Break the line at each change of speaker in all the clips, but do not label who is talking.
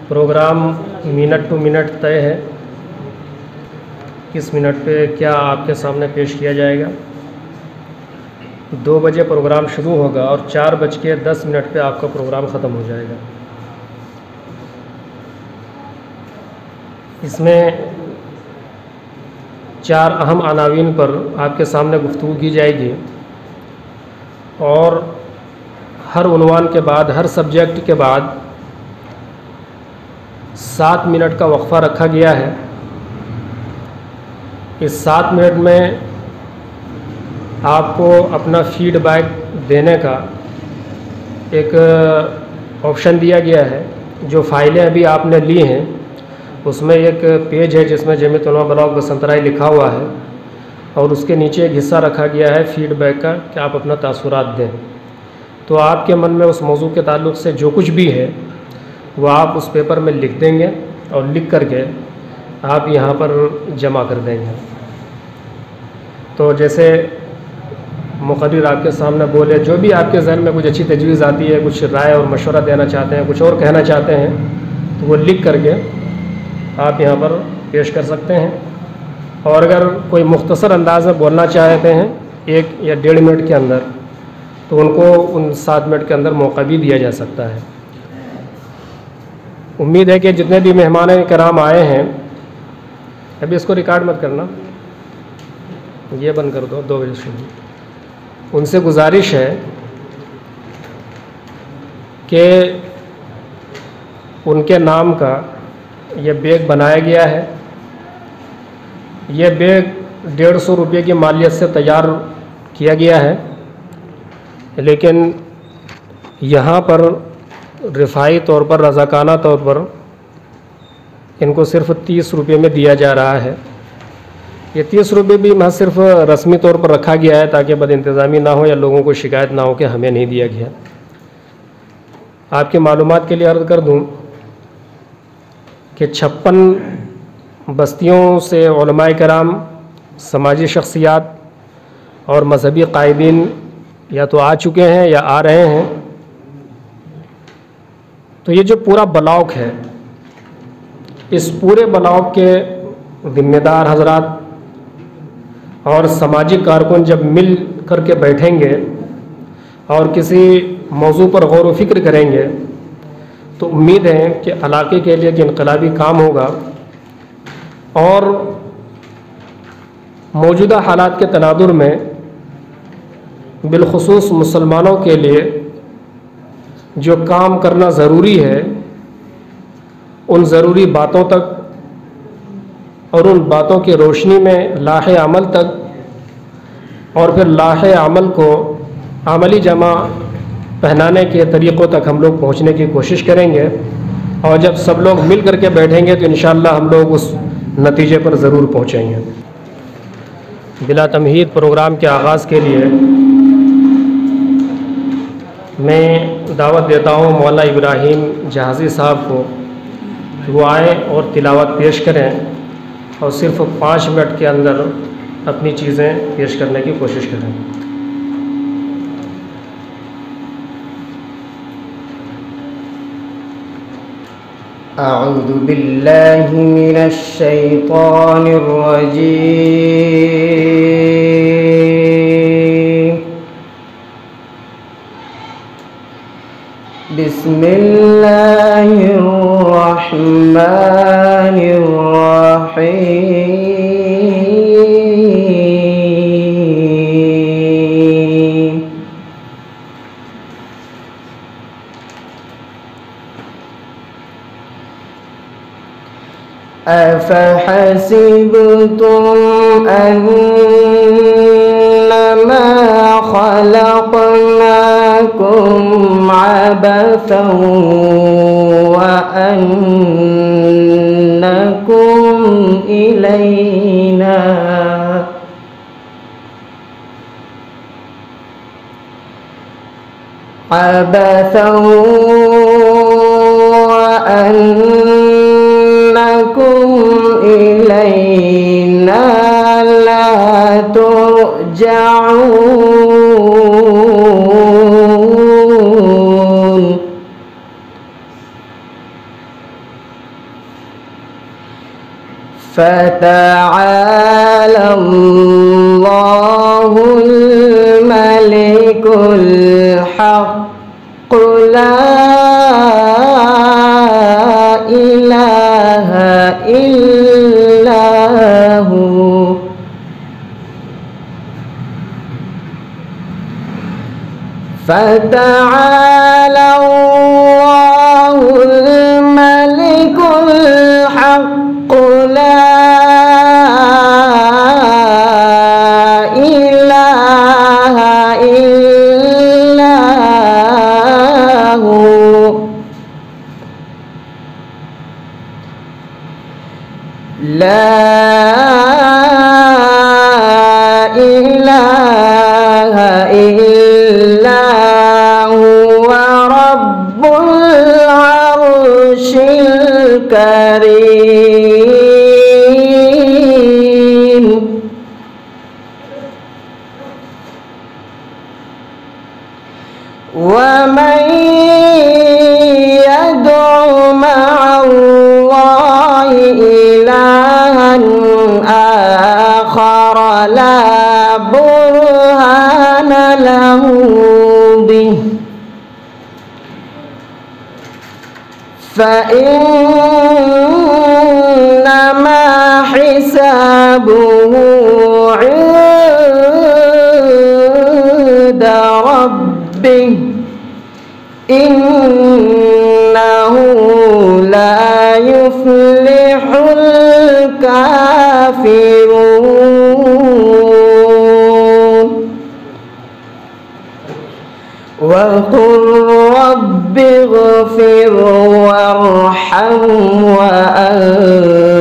Programme minute two minute طے ہے، کس منٹ پہ کیا آپ کے سامنے پیش کیا جائے گا۔ 2 بجے پروگرام شروع ہوگا اور 4:10 پہ آپ کا پروگرام ختم ہو جائے گا۔ اس میں 4 اہم عناوین پر آپ کے سامنے گفتگو کی جائے گی، اور ہر عنوان کے بعد، ہر سبجیکٹ کے بعد 7 منٹ کا وقفہ رکھا گیا ہے۔ اس 7 منٹ میں آپ کو اپنا فیڈ بیک دینے کا ایک آپشن دیا گیا ہے۔ جو فائلیں ابھی آپ نے لی ہیں اس میں ایک پیج ہے جس میں جامعۃ علماء بلاک بسنترائی لکھا ہوا ہے، اور اس کے نیچے ایک حصہ رکھا گیا ہے فیڈ بیک کا کہ آپ اپنا تاثرات دیں۔ تو آپ کے من میں اس موضوع کے تعلق سے جو کچھ بھی ہے وہ آپ اس پیپر میں لکھ دیں گے، اور لکھ کر کے آپ یہاں پر جمع کر دیں گے۔ تو جیسے مقرر آپ کے سامنے بولے، جو بھی آپ کے ذہن میں کچھ اچھی تجویز آتی ہے، کچھ رائے اور مشورہ دینا چاہتے ہیں، کچھ اور کہنا چاہتے ہیں، تو وہ لکھ کر کے آپ یہاں پر پیش کر سکتے ہیں۔ اور اگر کوئی مختصر انداز میں بولنا چاہتے ہیں 1 یا 1.5 منٹ کے اندر، تو ان کو ان 7 منٹ کے اندر موقع بھی دیا جا سکتا ہے۔ امید ہے کہ جتنے بھی مہمان کرام آئے ہیں، ابھی اس کو ریکارڈ مت کرنا، یہ بند کر دو، 2 بجے شروع۔ ان سے گزارش ہے کہ ان کے نام کا یہ بیگ بنایا گیا ہے۔ یہ بیگ 150 روپے کی مالیت سے تیار کیا گیا ہے، لیکن یہاں پر رفاعی طور پر، رضاکانہ طور پر ان کو صرف 30 روپے میں دیا جا رہا ہے۔ یہ 30 روپے بھی محض صرف رسمی طور پر رکھا گیا ہے تاکہ بد انتظامی نہ ہو یا لوگوں کو شکایت نہ ہو کہ ہمیں نہیں دیا گیا۔ آپ کی معلومات کے لیے عرض کر دوں کہ 56 بستیوں سے علماء کرام، سماجی شخصیات اور مذہبی قائدین یا تو آ چکے ہیں یا آ رہے ہیں۔ تو یہ جو پورا بلاک ہے، اس پورے بلاک کے ذمہ دار حضرات اور سماجی کارکن جب مل کر کے بیٹھیں گے اور کسی موضوع پر غور و فکر کریں گے تو امید ہے کہ علاقے کے لیے ایک انقلابی کام ہوگا، اور موجودہ حالات کے تناظر میں بالخصوص مسلمانوں کے لیے جو کام کرنا ضروری ہے، ان ضروری باتوں تک اور ان باتوں کی روشنی میں لاح عمل تک، اور پھر لاح عمل کو عملی جامہ پہنانے کے طریقوں تک ہم لوگ پہنچنے کی کوشش کریں گے۔ اور جب سب لوگ مل کر کے بیٹھیں گے تو انشاءاللہ ہم لوگ اس نتیجے پر ضرور پہنچیں گے۔ بلا تمہید پروگرام کے آغاز کے لیے میں دعوت دیتا ہوں مولانا ابراہیم جہازی صاحب کو کہ وہ آئیں اور تلاوت پیش کریں، اور صرف 5 منٹ کے اندر اپنی چیزیں پیش کرنے کی کوشش کریں۔
اعوذ باللہ من الشیطان الرجیم، بسم اللہ الرحمن الرحیم، افحسبتم انما خلقناكم عبثا وانکم الینا عبثا وأنكم إلينا لا ترجعون فتعالى الله الملك الحق لا إله إلا هو فتعالى الله الملك الحق لا إله إلا هو لا إله إلا هو رب العرش الكريم ومن يدع مع الله إلها آخر لا برهان له به فإنما حسابه عند ربه إنه لا يفلح الكافرون وقل رب اغفر وارحم وأنت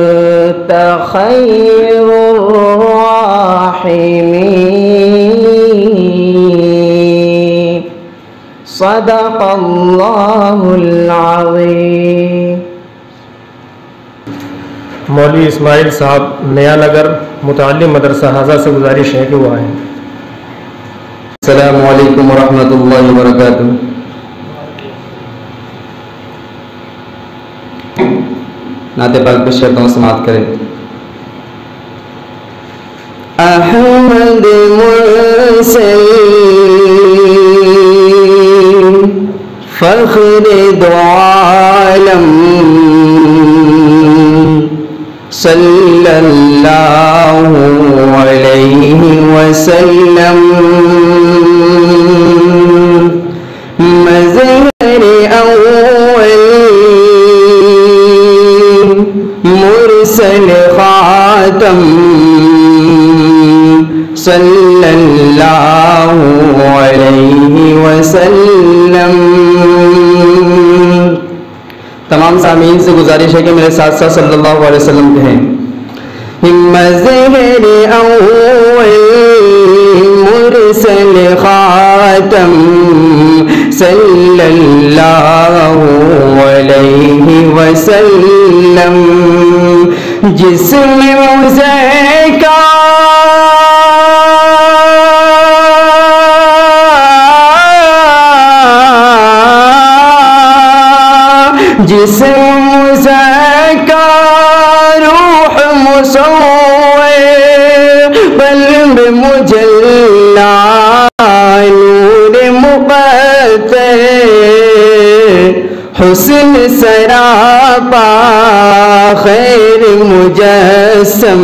خير الراحمين صدق الله العظيم.
مولوی اسماعیل صاحب نیا نگر متعلم مدرسہ حاضہ سے گزارش ہے کہ وہ آئیں.
السلام علیکم ورحمۃ اللہ وبرکاتہ. نعت پاک پہ شرطوں سماعت کریں.
احمد مرسل فخر دو عالم صلی اللہ علیہ وسلم مظہر اول مرسل خاتم صلی اللہ علیہ وسلم.
تمام سامعین سے گزارش ہے کہ میرے ساتھ ساتھ صلی اللہ علیہ وسلم کہیں.
مظہر اول مرسل خاتم صلی اللہ علیہ وسلم جسم مزکا جسم مزکا روح مصور قلب مجلا نور مقطع حسن سراپا خیر مجسم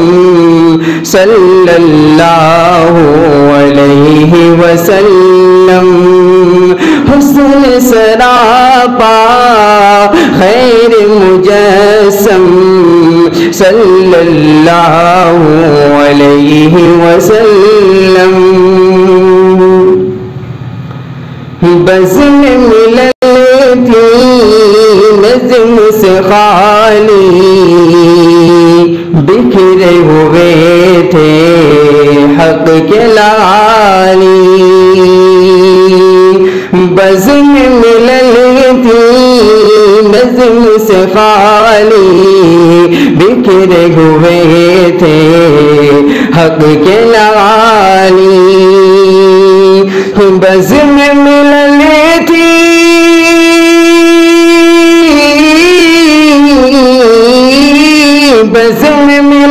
صلی اللہ علیہ وسلم حسن سراپا خیر مجسم صلی اللہ علیہ وسلم. بزم ملل تھی نظم سے خالی بکھرے ہوئے تھے حق کے لالی. بزم ملل تھی نظم سے خالی بکھرے ہوئے تھے حق کے لالی. بزم ملل تھی بزم ملل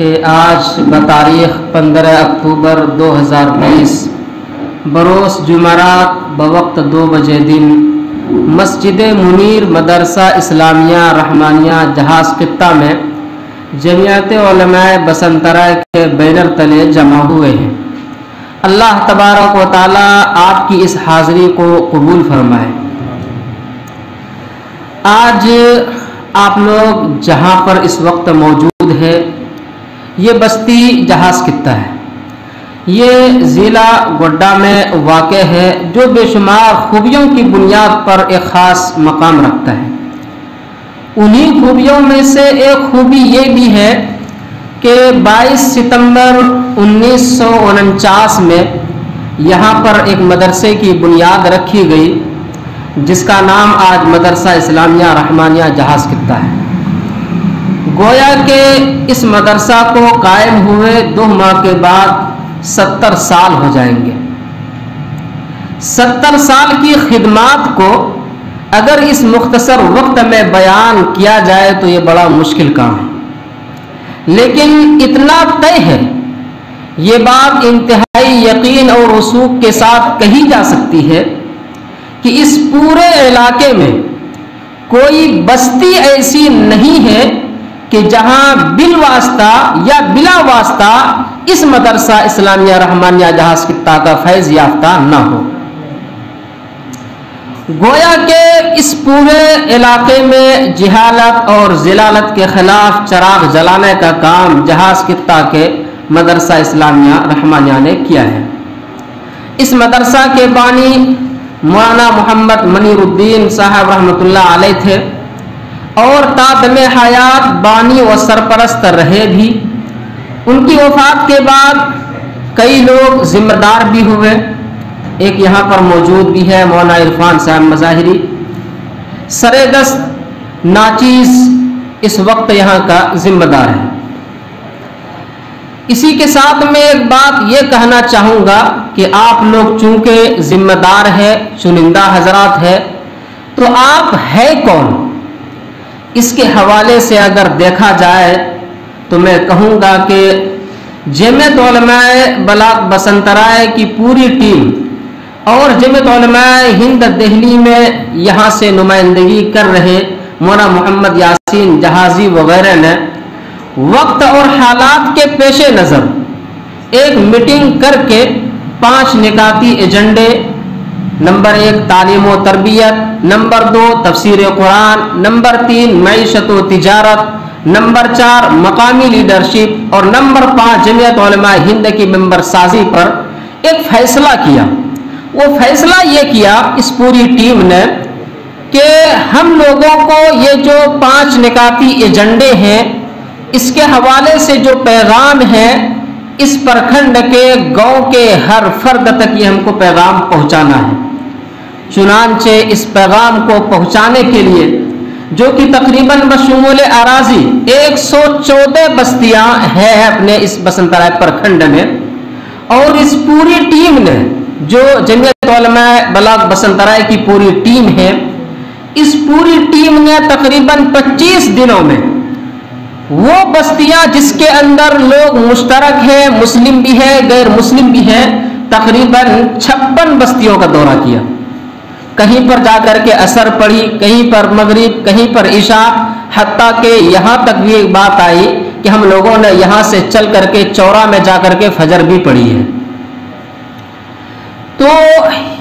کہ آج بتاریخ 15 اکتوبر 2020 بروز جمعرات بوقت 2 بجے دن مسجد منیر مدرسہ اسلامیہ رحمانیہ جہاز خطہ میں جمعیت علماء بسنترائے کے بینر تلے جمع ہوئے ہیں۔ اللہ تبارک و تعالی آپ کی اس حاضری کو قبول فرمائے۔ آج آپ لوگ جہاں پر اس وقت موجود ہے یہ بستی جہاز خطہ ہے۔ یہ ضلع گوڈا میں واقع ہے جو بے شمار خوبیوں کی بنیاد پر ایک خاص مقام رکھتا ہے۔ انہی خوبیوں میں سے ایک خوبی یہ بھی ہے کہ 22 ستمبر 1949 میں یہاں پر ایک مدرسے کی بنیاد رکھی گئی جس کا نام آج مدرسہ اسلامیہ رحمانیہ جہاز خطہ ہے۔ گویا کہ اس مدرسہ کو قائم ہوئے 2 ماہ کے بعد 70 سال ہو جائیں گے۔ 70 سال کی خدمات کو اگر اس مختصر وقت میں بیان کیا جائے تو یہ بڑا مشکل کام ہے، لیکن اتنا طے ہے، یہ بات انتہائی یقین اور رسوخ کے ساتھ کہی جا سکتی ہے کہ اس پورے علاقے میں کوئی بستی ایسی نہیں ہے کہ جہاں بالواسطہ یا بلا واسطہ اس مدرسہ اسلامیہ رحمانیہ جہاز خطہ کا فیض یافتہ نہ ہو۔ گویا کہ اس پورے علاقے میں جہالت اور ضلالت کے خلاف چراغ جلانے کا کام جہاز خطہ کے مدرسہ اسلامیہ رحمانیہ نے کیا ہے۔ اس مدرسہ کے بانی مولانا محمد منیر الدین صاحب رحمۃ اللہ علیہ تھے اور تادم حیات بانی و سرپرست رہے بھی۔ ان کی وفات کے بعد کئی لوگ ذمہ دار بھی ہوئے۔ ایک یہاں پر موجود بھی ہے مولانا عرفان صاحب مظاہری، سردست ناچیز اس وقت یہاں کا ذمہ دار ہے۔ اسی کے ساتھ میں ایک بات یہ کہنا چاہوں گا کہ آپ لوگ چونکہ ذمہ دار ہے، چنندہ حضرات ہے، تو آپ ہے کون؟ اس کے حوالے سے اگر دیکھا جائے تو میں کہوں گا کہ جمعیت علماء بلاک بسنترائے کی پوری ٹیم اور جمعیت علماء ہند دہلی میں یہاں سے نمائندگی کر رہے مولانا محمد یاسین جہازی وغیرہ نے وقت اور حالات کے پیش نظر ایک میٹنگ کر کے 5 نکاتی ایجنڈے، نمبر 1 تعلیم و تربیت، نمبر 2 تفسیر قرآن، نمبر 3 معیشت و تجارت، نمبر 4 مقامی لیڈرشپ اور نمبر 5 جمعیت علماء ہند کی ممبر سازی پر ایک فیصلہ کیا۔ وہ فیصلہ یہ کیا اس پوری ٹیم نے کہ ہم لوگوں کو یہ جو 5 نکاتی ایجنڈے ہیں اس کے حوالے سے جو پیغام ہے اس پرکھنڈ کے گاؤں کے ہر فرد تک یہ ہم کو پیغام پہنچانا ہے۔ چنانچہ اس پیغام کو پہنچانے کے لیے جو کہ تقریباً بشمول اراضی 114 بستیاں ہیں اپنے اس بسنترائے پرکھنڈ میں، اور اس پوری ٹیم نے جو جمعیت علماء بلاک بسنترائے کی پوری ٹیم ہے، اس پوری ٹیم نے تقریباً 25 دنوں میں وہ بستیاں جس کے اندر لوگ مشترک ہیں، مسلم بھی ہیں غیر مسلم بھی ہیں، تقریباً 56 بستیوں کا دورہ کیا۔ کہیں پر جا کر کے عصر پڑھی، کہیں پر مغرب، کہیں پر عشاء، حتیٰ کہ یہاں تک بھی ایک بات آئی کہ ہم لوگوں نے یہاں سے چل کر کے چورا میں جا کر کے فجر بھی پڑھی ہے۔ تو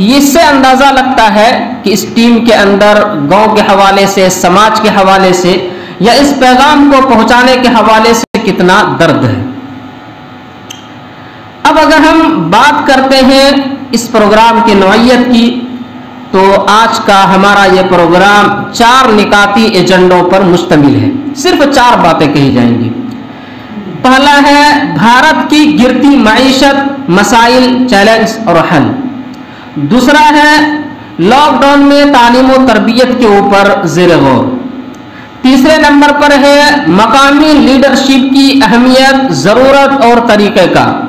اس سے اندازہ لگتا ہے کہ اس ٹیم کے اندر گاؤں کے حوالے سے، سماج کے حوالے سے یا اس پیغام کو پہنچانے کے حوالے سے کتنا درد ہے۔ اب اگر ہم بات کرتے ہیں اس پروگرام کی نوعیت کی تو آج کا ہمارا یہ پروگرام 4 نکاتی ایجنڈوں پر مشتمل ہے۔ صرف 4 باتیں کہی جائیں گی۔ پہلا ہے بھارت کی گرتی معیشت، مسائل، چیلنج اور حل۔ دوسرا ہے لاک ڈاؤن میں تعلیم و تربیت کے اوپر زیر غور۔ تیسرے نمبر پر ہے مقامی لیڈرشپ کی اہمیت، ضرورت اور طریقہ کار۔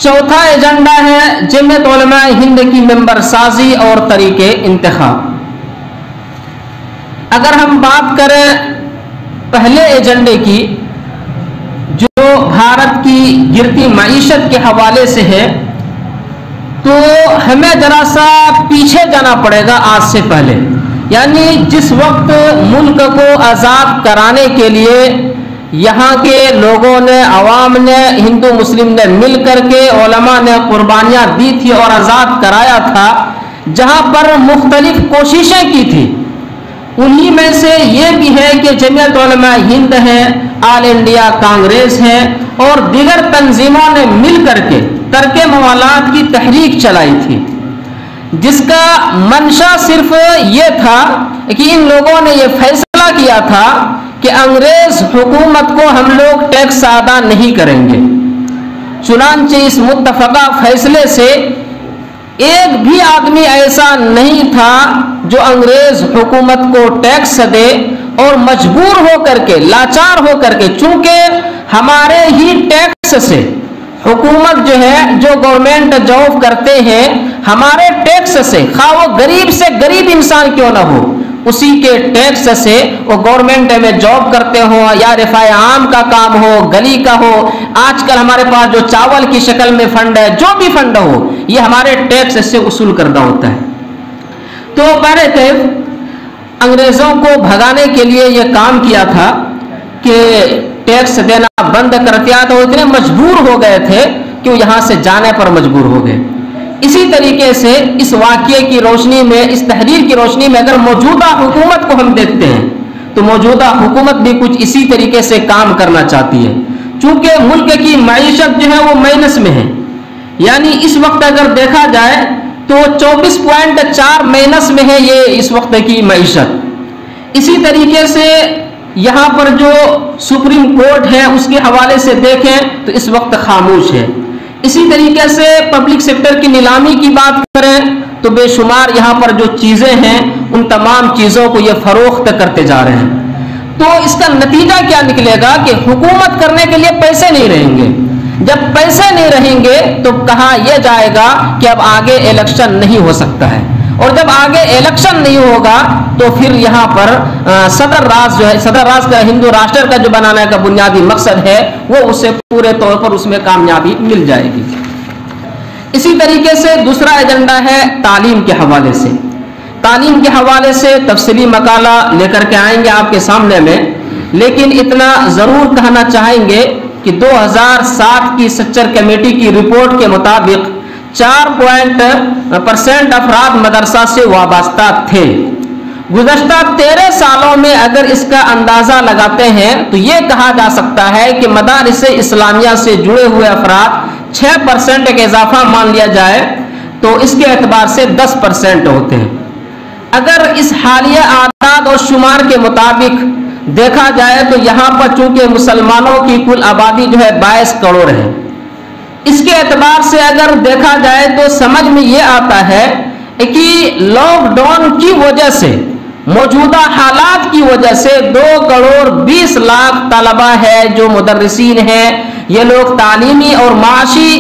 چوتھا ایجنڈا ہے جمعیت علماء ہند کی ممبر سازی اور طریقے انتخاب۔ اگر ہم بات کریں پہلے ایجنڈے کی بھارت کی گرتی معیشت کے حوالے سے ہے تو ہمیں ذرا سا پیچھے جانا پڑے گا آج سے پہلے، یعنی جس وقت ملک کو آزاد کرانے کے لیے یہاں کے لوگوں نے، عوام نے، ہندو مسلم نے مل کر کے، علماء نے قربانیاں دی تھی اور آزاد کرایا تھا، جہاں پر مختلف کوششیں کی تھی، انہی میں سے یہ بھی ہے کہ جمعیت علماء ہند ہے، آل انڈیا کانگریس ہے اور دیگر تنظیموں نے مل کر کے ترک موالات کی تحریک چلائی تھی، جس کا منشا صرف یہ تھا کہ ان لوگوں نے یہ فیصلہ کیا تھا کہ انگریز حکومت کو ہم لوگ ٹیکس ادا نہیں کریں گے۔ چنانچہ اس متفقہ فیصلے سے ایک بھی آدمی ایسا نہیں تھا جو انگریز حکومت کو ٹیکس دے، اور مجبور ہو کر کے، لاچار ہو کر کے، چونکہ ہمارے ہی ٹیکس سے حکومت جو ہے، جو گورنمنٹ جاب کرتے ہیں، ہمارے ٹیکس سے، خواہ وہ غریب سے غریب انسان کیوں نہ ہو، اسی کے ٹیکس سے وہ گورنمنٹ میں جاب کرتے ہو یا رفاع عام کا کام ہو، گلی کا ہو، آج کل ہمارے پاس جو چاول کی شکل میں فنڈ ہے، جو بھی فنڈ ہو، یہ ہمارے ٹیکس سے وصول کردہ ہوتا ہے۔ تو پہلے تھے انگریزوں کو بھگانے کے لیے یہ کام کیا تھا کہ ٹیکس دینا بند کر دیا، تو اتنے مجبور ہو گئے تھے کہ وہ یہاں سے جانے پر مجبور ہو گئے۔ اسی طریقے سے اس واقعے کی روشنی میں، اس تحریر کی روشنی میں اگر موجودہ حکومت کو ہم دیکھتے ہیں تو موجودہ حکومت بھی کچھ اسی طریقے سے کام کرنا چاہتی ہے، چونکہ ملک کی معیشت جو ہے وہ مائنس میں ہے، یعنی اس وقت اگر دیکھا جائے تو 24.4 مائنس میں ہے یہ اس وقت کی معیشت۔ اسی طریقے سے یہاں پر جو سپریم کورٹ ہے اس کے حوالے سے دیکھیں تو اس وقت خاموش ہے۔ اسی طریقے سے پبلک سیکٹر کی نیلامی کی بات کریں تو بے شمار یہاں پر جو چیزیں ہیں ان تمام چیزوں کو یہ فروخت کرتے جا رہے ہیں۔ تو اس کا نتیجہ کیا نکلے گا کہ حکومت کرنے کے لیے پیسے نہیں رہیں گے، جب پیسے نہیں رہیں گے تو کہا یہ جائے گا کہ اب آگے الیکشن نہیں ہو سکتا ہے، اور جب آگے الیکشن نہیں ہوگا تو پھر یہاں پر صدر راج جو ہے، صدر راج کا ہندو راشٹر کا جو بنانے کا بنیادی مقصد ہے وہ اسے پورے طور پر اس میں کامیابی مل جائے گی۔ اسی طریقے سے دوسرا ایجنڈا ہے تعلیم کے حوالے سے۔ تعلیم کے حوالے سے تفصیلی مقالہ لے کر کے آئیں گے آپ کے سامنے میں، لیکن اتنا ضرور کہنا چاہیں گے کہ 2007 کی سچر کمیٹی کی رپورٹ کے مطابق 4% افراد مدرسہ سے وابستہ تھے۔ گزشتہ 13 سالوں میں اگر اس کا اندازہ لگاتے ہیں تو یہ کہا جا سکتا ہے کہ مدارس اسلامیہ سے جڑے ہوئے افراد 6% ایک اضافہ مان لیا جائے تو اس کے اعتبار سے 10% ہوتے ہیں۔ اگر اس حالیہ اعداد اور شمار کے مطابق دیکھا جائے تو یہاں پر چونکہ مسلمانوں کی کل آبادی جو ہے 22 کروڑ ہے، اس کے اعتبار سے اگر دیکھا جائے تو سمجھ میں یہ آتا ہے کہ لاک ڈاؤن کی وجہ سے، موجودہ حالات کی وجہ سے 2.20 کروڑ طلبہ ہے جو مدرسین ہیں، یہ لوگ تعلیمی اور معاشی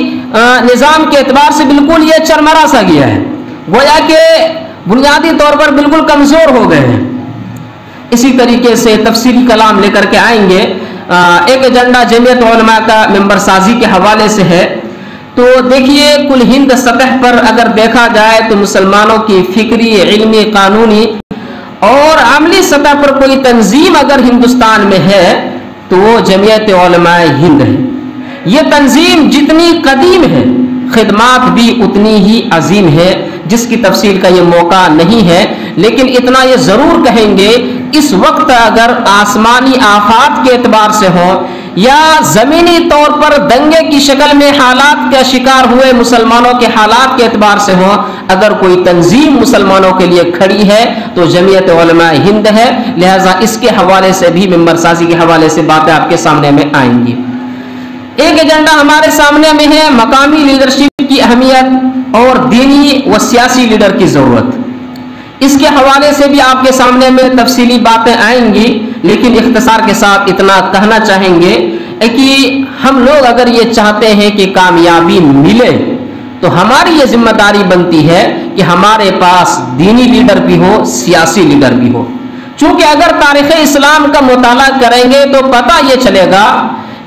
نظام کے اعتبار سے بالکل یہ چرمرا سا گیا ہے، گویا کہ بنیادی طور پر بالکل کمزور ہو گئے ہیں۔ اسی طریقے سے تفصیلی کلام لے کر کے آئیں گے۔ ایک ایجنڈا جمعیت علماء کا ممبر سازی کے حوالے سے ہے، تو دیکھیے کل ہند سطح پر اگر دیکھا جائے تو مسلمانوں کی فکری، علمی، قانونی اور عملی سطح پر کوئی تنظیم اگر ہندوستان میں ہے تو وہ جمعیت علماء ہند ہے۔ یہ تنظیم جتنی قدیم ہے خدمات بھی اتنی ہی عظیم ہے، جس کی تفصیل کا یہ موقع نہیں ہے، لیکن اتنا یہ ضرور کہیں گے اس وقت اگر آسمانی آفات کے اعتبار سے ہو یا زمینی طور پر دنگے کی شکل میں حالات کا شکار ہوئے مسلمانوں کے حالات کے اعتبار سے ہو، اگر کوئی تنظیم مسلمانوں کے لیے کھڑی ہے تو جمعیت علماء ہند ہے، لہذا اس کے حوالے سے بھی ممبر سازی کے حوالے سے باتیں آپ کے سامنے میں آئیں گی۔ ایک ایجنڈا ہمارے سامنے میں ہے مقامی لیڈرشپ کی اہمیت اور دینی و سیاسی لیڈر کی ضرورت۔ اس کے حوالے سے بھی آپ کے سامنے میں تفصیلی باتیں آئیں گی، لیکن اختصار کے ساتھ اتنا کہنا چاہیں گے کہ ہم لوگ اگر یہ چاہتے ہیں کہ کامیابی ملے تو ہماری یہ ذمہ داری بنتی ہے کہ ہمارے پاس دینی لیڈر بھی ہو، سیاسی لیڈر بھی ہو، چونکہ اگر تاریخ اسلام کا مطالعہ کریں گے تو پتہ یہ چلے گا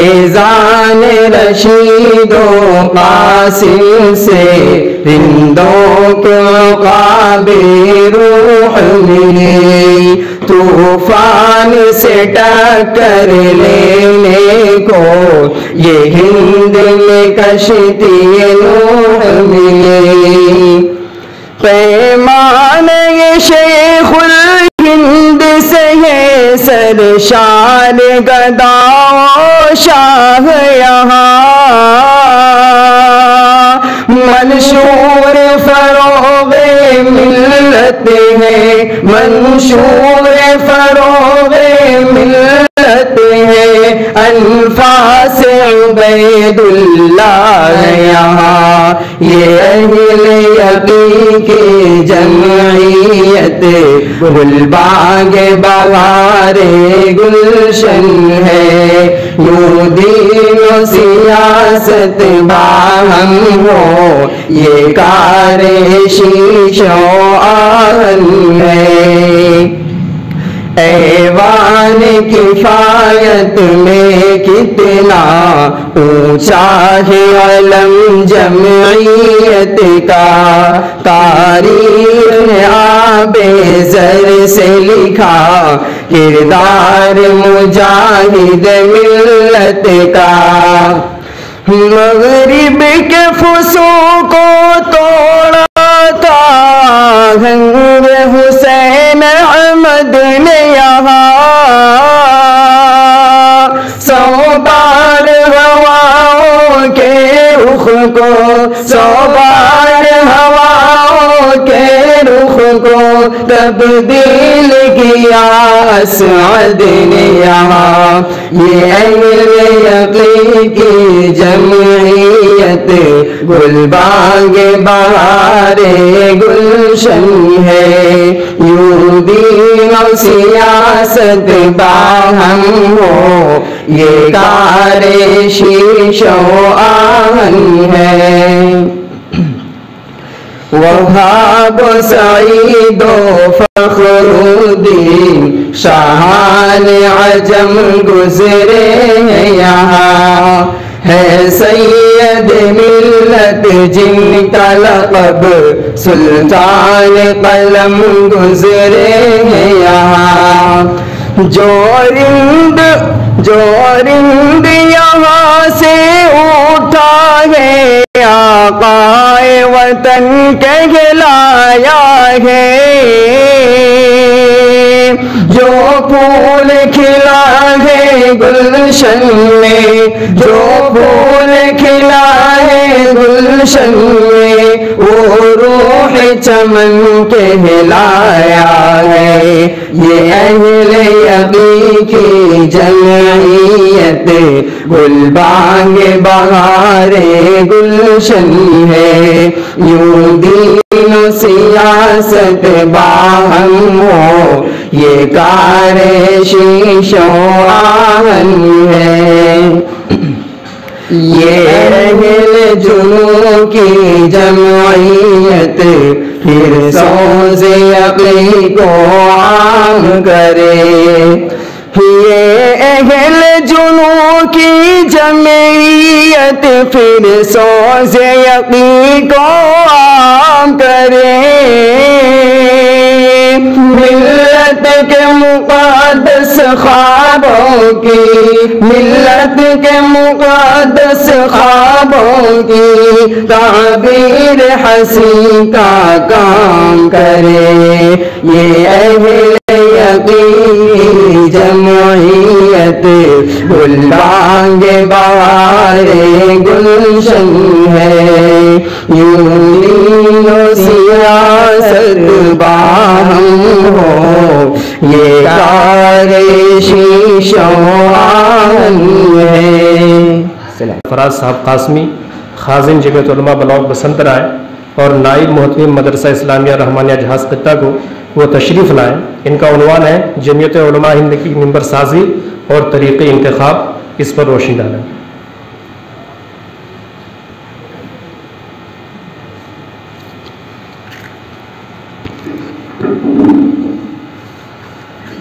فیضان رشید و قاسم سے رندوں کو قابل روح ملی، طوفان سے ٹکر لینے کو یہ ہند میں کشتی نوح ملی۔ پیمان یہ شیخ الہند سے ہے سرشار گدا و شاہ یہاں، منشور فروغ ملت ہے، منشور فروغ ملت ہے، انفاس عبید اللہ یہاں، یہ اہل یقین کی جمعیت گلباغ بہار گلشن ہے، یوں دین و سیاست باہم ہو، یہ کار شیش و آہن ہے۔ ایوان کفایت میں کتنا اونچا ہے علم جمعیت کا، تاریخ نے آب زر سے لکھا کردار مجاہد ملت کا، مغرب کے فسوق کو توڑا تھا گنگ حسین احمد نے یہاں، سو بار ہواؤں کے رخ کو، سو بار ہواؤں کے رخ کو تبدیل کیا اسعد نے یہاں، یہ اہل یقین کی جمعیت گلباغ بہار گلشن ہے، یوں دین و سیاست باہم ہو، یہ کار شیش و آہن ہے۔ وہاب سعید و فخر الدین شاہان عجم گزرے ہیں یہاں، ہے سید ملت جن کا لقب سلطان قلم گزرے ہیں یہاں، جو رند یہاں سے اٹھا ہے آقا وطن کہلایا ہے، جو پھول کھلا ہے گلشن میں، جو پھول کھلا ہے گلشن میں، وہ روح چمن کہلایا ہے، یہ اہل یقین کی جمعیت گلبانگ بہار گلشن ہے، یوں دین و سیاست باہم ہو، یہ کار شیش و آہن ہے، یہ اہل جنوں کی جمعیت پھر سوز یقین کو عام کرے، یہ اہل جنوں کی جمعیت پھر سوز یقین کو عام کرے، ملت کے مقدس خوابوں کی، ملت کے مقدس خوابوں کی تعبیر حسین کا کام کرے، یہ اہل یقین جمعیت گلبانگ بہار گلشن ہے، یوں دین و سیاست باہم ہو، یہ کار شیش و آہن ہے۔
فراز صاحب قاسمی خازن جمعیت علماء بلاک بسنت رائے اور نائب محتمم مدرسہ اسلامیہ رحمانیہ جہاز خطہ کو وہ تشریف لائیں۔ ان کا عنوان ہے جمعیت علماء ہند کی ممبر سازی اور طریقِ انتخاب، اس پر روشنی ڈالیں۔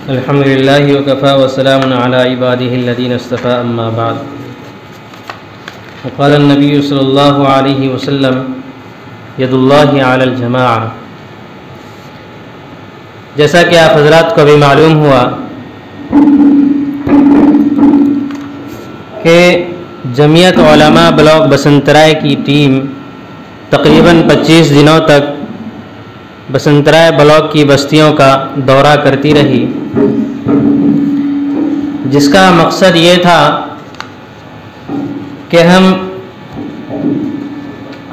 الحمدللہ وکفا وسلام علی عبادہ الذین اصطفیٰ، اما بعد۔
وقال النبی صلی اللہ علیہ وسلم ید اللہ علی الجماعہ. جیسا کہ آپ حضرات کو ابھی معلوم ہوا کہ جمعیت علماء بلاک بسنترائے کی ٹیم تقریباً 25 دنوں تک بسنترائے بلاک کی بستیوں کا دورہ کرتی رہی، جس کا مقصد یہ تھا کہ ہم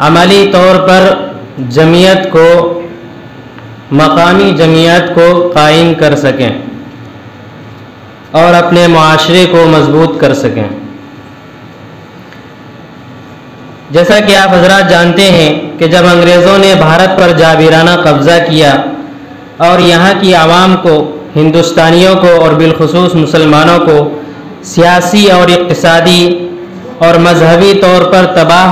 عملی طور پر جمعیت کو، مقامی جمعیت کو قائم کر سکیں اور اپنے معاشرے کو مضبوط کر سکیں. جیسا کہ آپ حضرات جانتے ہیں کہ جب انگریزوں نے بھارت پر جابرانہ قبضہ کیا اور یہاں کی عوام کو، ہندوستانیوں کو اور بالخصوص مسلمانوں کو سیاسی اور اقتصادی اور مذہبی طور پر تباہ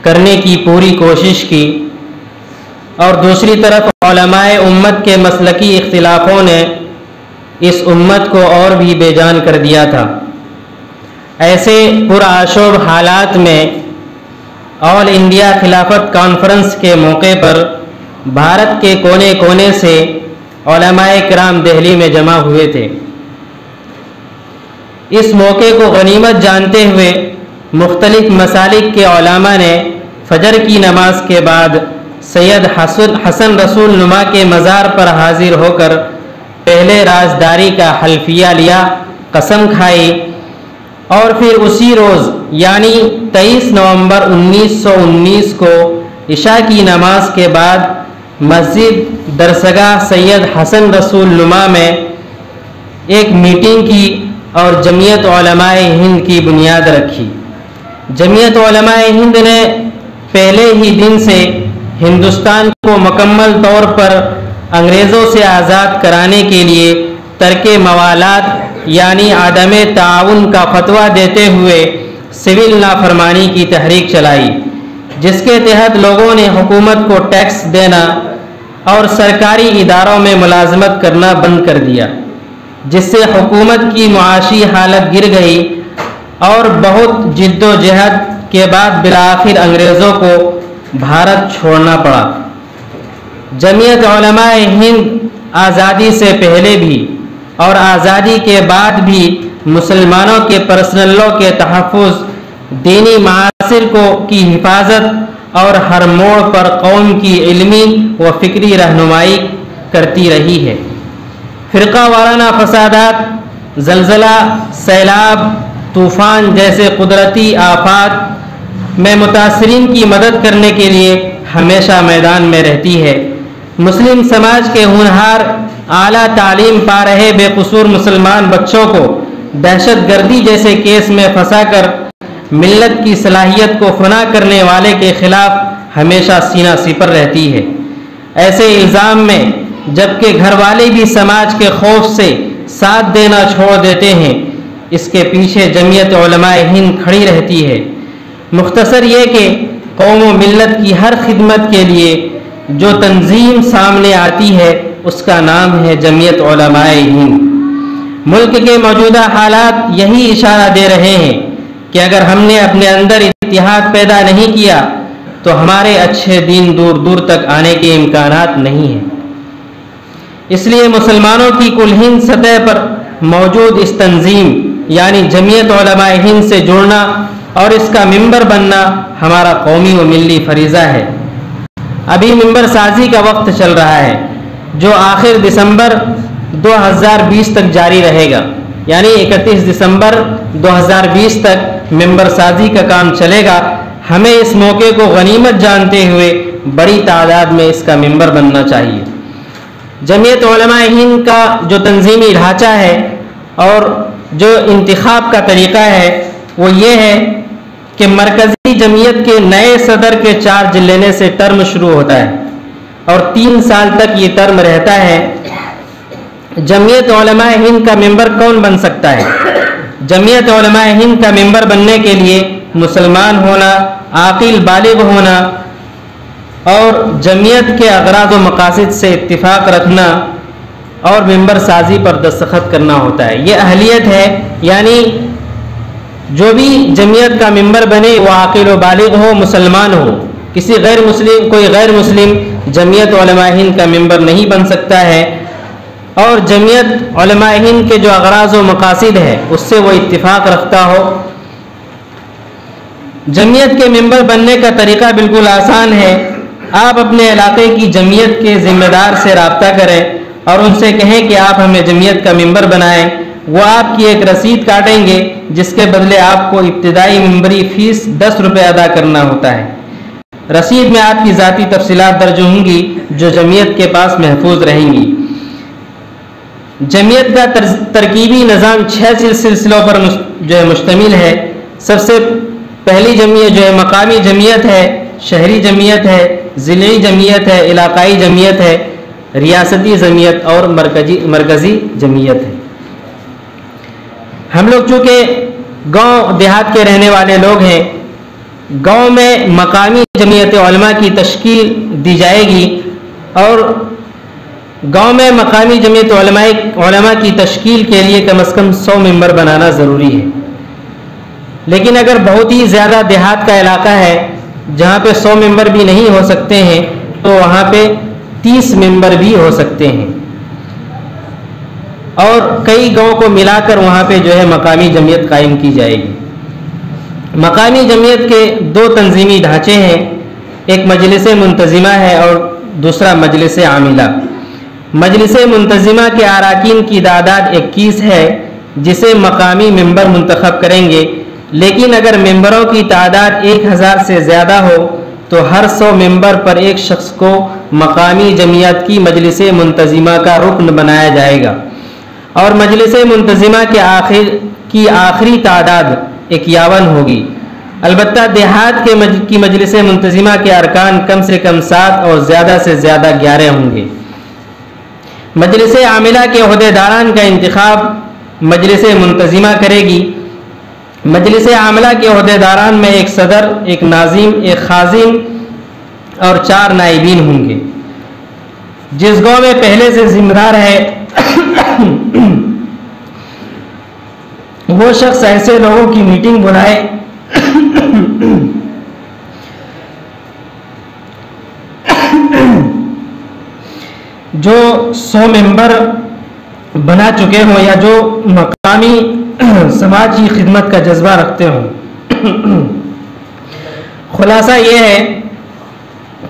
کرنے کی پوری کوشش کی، اور دوسری طرف علماء امت کے مسلکی اختلافوں نے اس امت کو اور بھی بے جان کر دیا تھا، ایسے پرآشوب حالات میں آل انڈیا خلافت کانفرنس کے موقع پر بھارت کے کونے کونے سے علماء کرام دہلی میں جمع ہوئے تھے. اس موقع کو غنیمت جانتے ہوئے مختلف مسالک کے علماء نے فجر کی نماز کے بعد سید حسن رسول نما کے مزار پر حاضر ہو کر پہلے رازداری کا حلفیہ لیا، قسم کھائی، اور پھر اسی روز یعنی 23 نومبر 1919 کو عشاء کی نماز کے بعد مسجد درسگاہ سید حسن رسول نما میں ایک میٹنگ کی اور جمعیت علماء ہند کی بنیاد رکھی. جمعیت علماء ہند نے پہلے ہی دن سے ہندوستان کو مکمل طور پر انگریزوں سے آزاد کرانے کے لیے ترک موالات یعنی عدم تعاون کا فتویٰ دیتے ہوئے سول نافرمانی کی تحریک چلائی، جس کے تحت لوگوں نے حکومت کو ٹیکس دینا اور سرکاری اداروں میں ملازمت کرنا بند کر دیا، جس سے حکومت کی معاشی حالت گر گئی اور بہت جد و جہد کے بعد بالآخر انگریزوں کو بھارت چھوڑنا پڑا. جمعیت علماء ہند آزادی سے پہلے بھی اور آزادی کے بعد بھی مسلمانوں کے پرسنل لا کے تحفظ، دینی معاصر کی حفاظت اور ہر موڑ پر قوم کی علمی و فکری رہنمائی کرتی رہی ہے. فرقہ وارانہ فسادات، زلزلہ، سیلاب، طوفان جیسے قدرتی آفات میں متاثرین کی مدد کرنے کے لیے ہمیشہ میدان میں رہتی ہے. مسلم سماج کے ہونہار اعلیٰ تعلیم پا رہے بے قصور مسلمان بچوں کو دہشت گردی جیسے کیس میں پھنسا کر ملت کی صلاحیت کو فنا کرنے والے کے خلاف ہمیشہ سینہ سپر رہتی ہے. ایسے الزام میں جبکہ گھر والے بھی سماج کے خوف سے ساتھ دینا چھوڑ دیتے ہیں، اس کے پیچھے جمعیت علماء ہند کھڑی رہتی ہے. مختصر یہ کہ قوم و ملت کی ہر خدمت کے لیے جو تنظیم سامنے آتی ہے اس کا نام ہے جمعیت علماء ہند. ملک کے موجودہ حالات یہی اشارہ دے رہے ہیں کہ اگر ہم نے اپنے اندر اتحاد پیدا نہیں کیا تو ہمارے اچھے دین دور دور تک آنے کے امکانات نہیں ہیں. اس لیے مسلمانوں کی کل ہند سطح پر موجود اس تنظیم یعنی جمعیت علماء ہند سے جڑنا اور اس کا ممبر بننا ہمارا قومی و ملی فریضہ ہے. ابھی ممبر سازی کا وقت چل رہا ہے جو آخر دسمبر 2020 تک جاری رہے گا، یعنی 31 دسمبر 2020 تک ممبر سازی کا کام چلے گا. ہمیں اس موقع کو غنیمت جانتے ہوئے بڑی تعداد میں اس کا ممبر بننا چاہیے. جمعیت علماء ہند کا جو تنظیمی ڈھانچہ ہے اور جو انتخاب کا طریقہ ہے وہ یہ ہے کہ مرکزی جمعیت کے نئے صدر کے چارج لینے سے ٹرم شروع ہوتا ہے اور 3 سال تک یہ ٹرم رہتا ہے. جمعیت علماء ہند کا ممبر کون بن سکتا ہے؟ جمعیت علماء ہند کا ممبر بننے کے لیے مسلمان ہونا، عاقل بالغ ہونا اور جمعیت کے اغراض و مقاصد سے اتفاق رکھنا اور ممبر سازی پر دستخط کرنا ہوتا ہے. یہ اہلیت ہے، یعنی جو بھی جمعیت کا ممبر بنے وہ عاقل و بالغ ہو، مسلمان ہو، کوئی غیر مسلم جمعیت علماء ہند کا ممبر نہیں بن سکتا ہے، اور جمعیت علماء ہند کے جو اغراض و مقاصد ہے اس سے وہ اتفاق رکھتا ہو۔ جمعیت کے ممبر بننے کا طریقہ بالکل آسان ہے۔ آپ اپنے علاقے کی جمعیت کے ذمہ دار سے رابطہ کریں اور ان سے کہیں کہ آپ ہمیں جمعیت کا ممبر بنائیں۔ وہ آپ کی ایک رسید کاٹیں گے جس کے بدلے آپ کو ابتدائی ممبری فیس 10 روپے ادا کرنا ہوتا ہے۔ رسید میں آپ کی ذاتی تفصیلات درج ہوں گی جو جمعیت کے پاس محفوظ رہیں گی۔ جمعیت کا ترکیبی نظام 6 سلسلوں پر جو ہے مشتمل ہے۔ سب سے پہلی جمعیت جو ہے مقامی جمعیت ہے، شہری جمعیت ہے، ضلعی جمعیت ہے، علاقائی جمعیت ہے، ریاستی جمعیت اور مرکزی جمعیت ہے۔ ہم لوگ چونکہ گاؤں دیہات کے رہنے والے لوگ ہیں، گاؤں میں مقامی جمعیت علماء کی تشکیل دی جائے گی، اور گاؤں میں مقامی جمعیت علماء کی تشکیل کے لیے کم از کم 100 ممبر بنانا ضروری ہے۔ لیکن اگر بہت ہی زیادہ دیہات کا علاقہ ہے جہاں پہ 100 ممبر بھی نہیں ہو سکتے ہیں تو وہاں پہ 30 ممبر بھی ہو سکتے ہیں، اور کئی گاؤں کو ملا کر وہاں پہ جو ہے مقامی جمعیت قائم کی جائے گی۔ مقامی جمعیت کے 2 تنظیمی ڈھانچے ہیں، ایک مجلس منتظمہ ہے اور دوسرا مجلس عاملہ۔ مجلس منتظمہ کے اراکین کی تعداد 21 ہے جسے مقامی ممبر منتخب کریں گے، لیکن اگر ممبروں کی تعداد 1000 سے زیادہ ہو تو ہر 100 ممبر پر ایک شخص کو مقامی جمعیت کی مجلس منتظمہ کا رکن بنایا جائے گا، اور مجلس منتظمہ کی آخری تعداد 51 ہوگی۔ البتہ دیہات کی مجلس منتظمہ کے ارکان کم سے کم 7 اور زیادہ سے زیادہ 11 ہوں گے۔ مجلس عاملہ کے عہدیداران کا انتخاب مجلس منتظمہ کرے گی۔ مجلس عاملہ کے عہدیداران میں ایک صدر، ایک ناظم، ایک خازن اور 4 نائبین ہوں گے۔ جس گاؤں میں پہلے سے ذمہ دار ہے وہ شخص ایسے لوگوں کی میٹنگ بلائے جو 100 ممبر بنا چکے ہوں یا جو مقامی سماجی خدمت کا جذبہ رکھتے ہوں۔ خلاصہ یہ ہے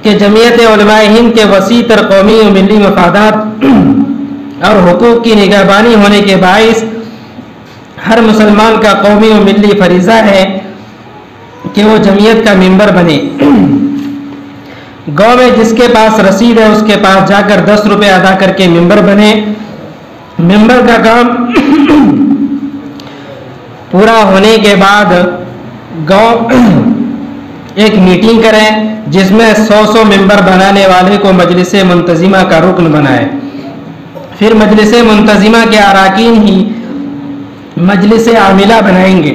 کہ جمعیت علماء ہند کے وسیع تر قومی و ملی مفادات اور حقوق کی نگہبانی ہونے کے باعث ہر مسلمان کا قومی و ملی فریضہ ہے کہ وہ جمعیت کا ممبر بنے۔ گاؤں میں جس کے پاس رسید ہے اس کے پاس جا کر 10 روپے ادا کر کے ممبر بنے۔ ممبر کا کام پورا ہونے کے بعد گاؤں ایک میٹنگ کریں جس میں 100 ممبر بنانے والے کو مجلس منتظمہ کا رکن بنائے۔ پھر مجلس منتظمہ کے اراکین ہی مجلس عاملہ بنائیں گے۔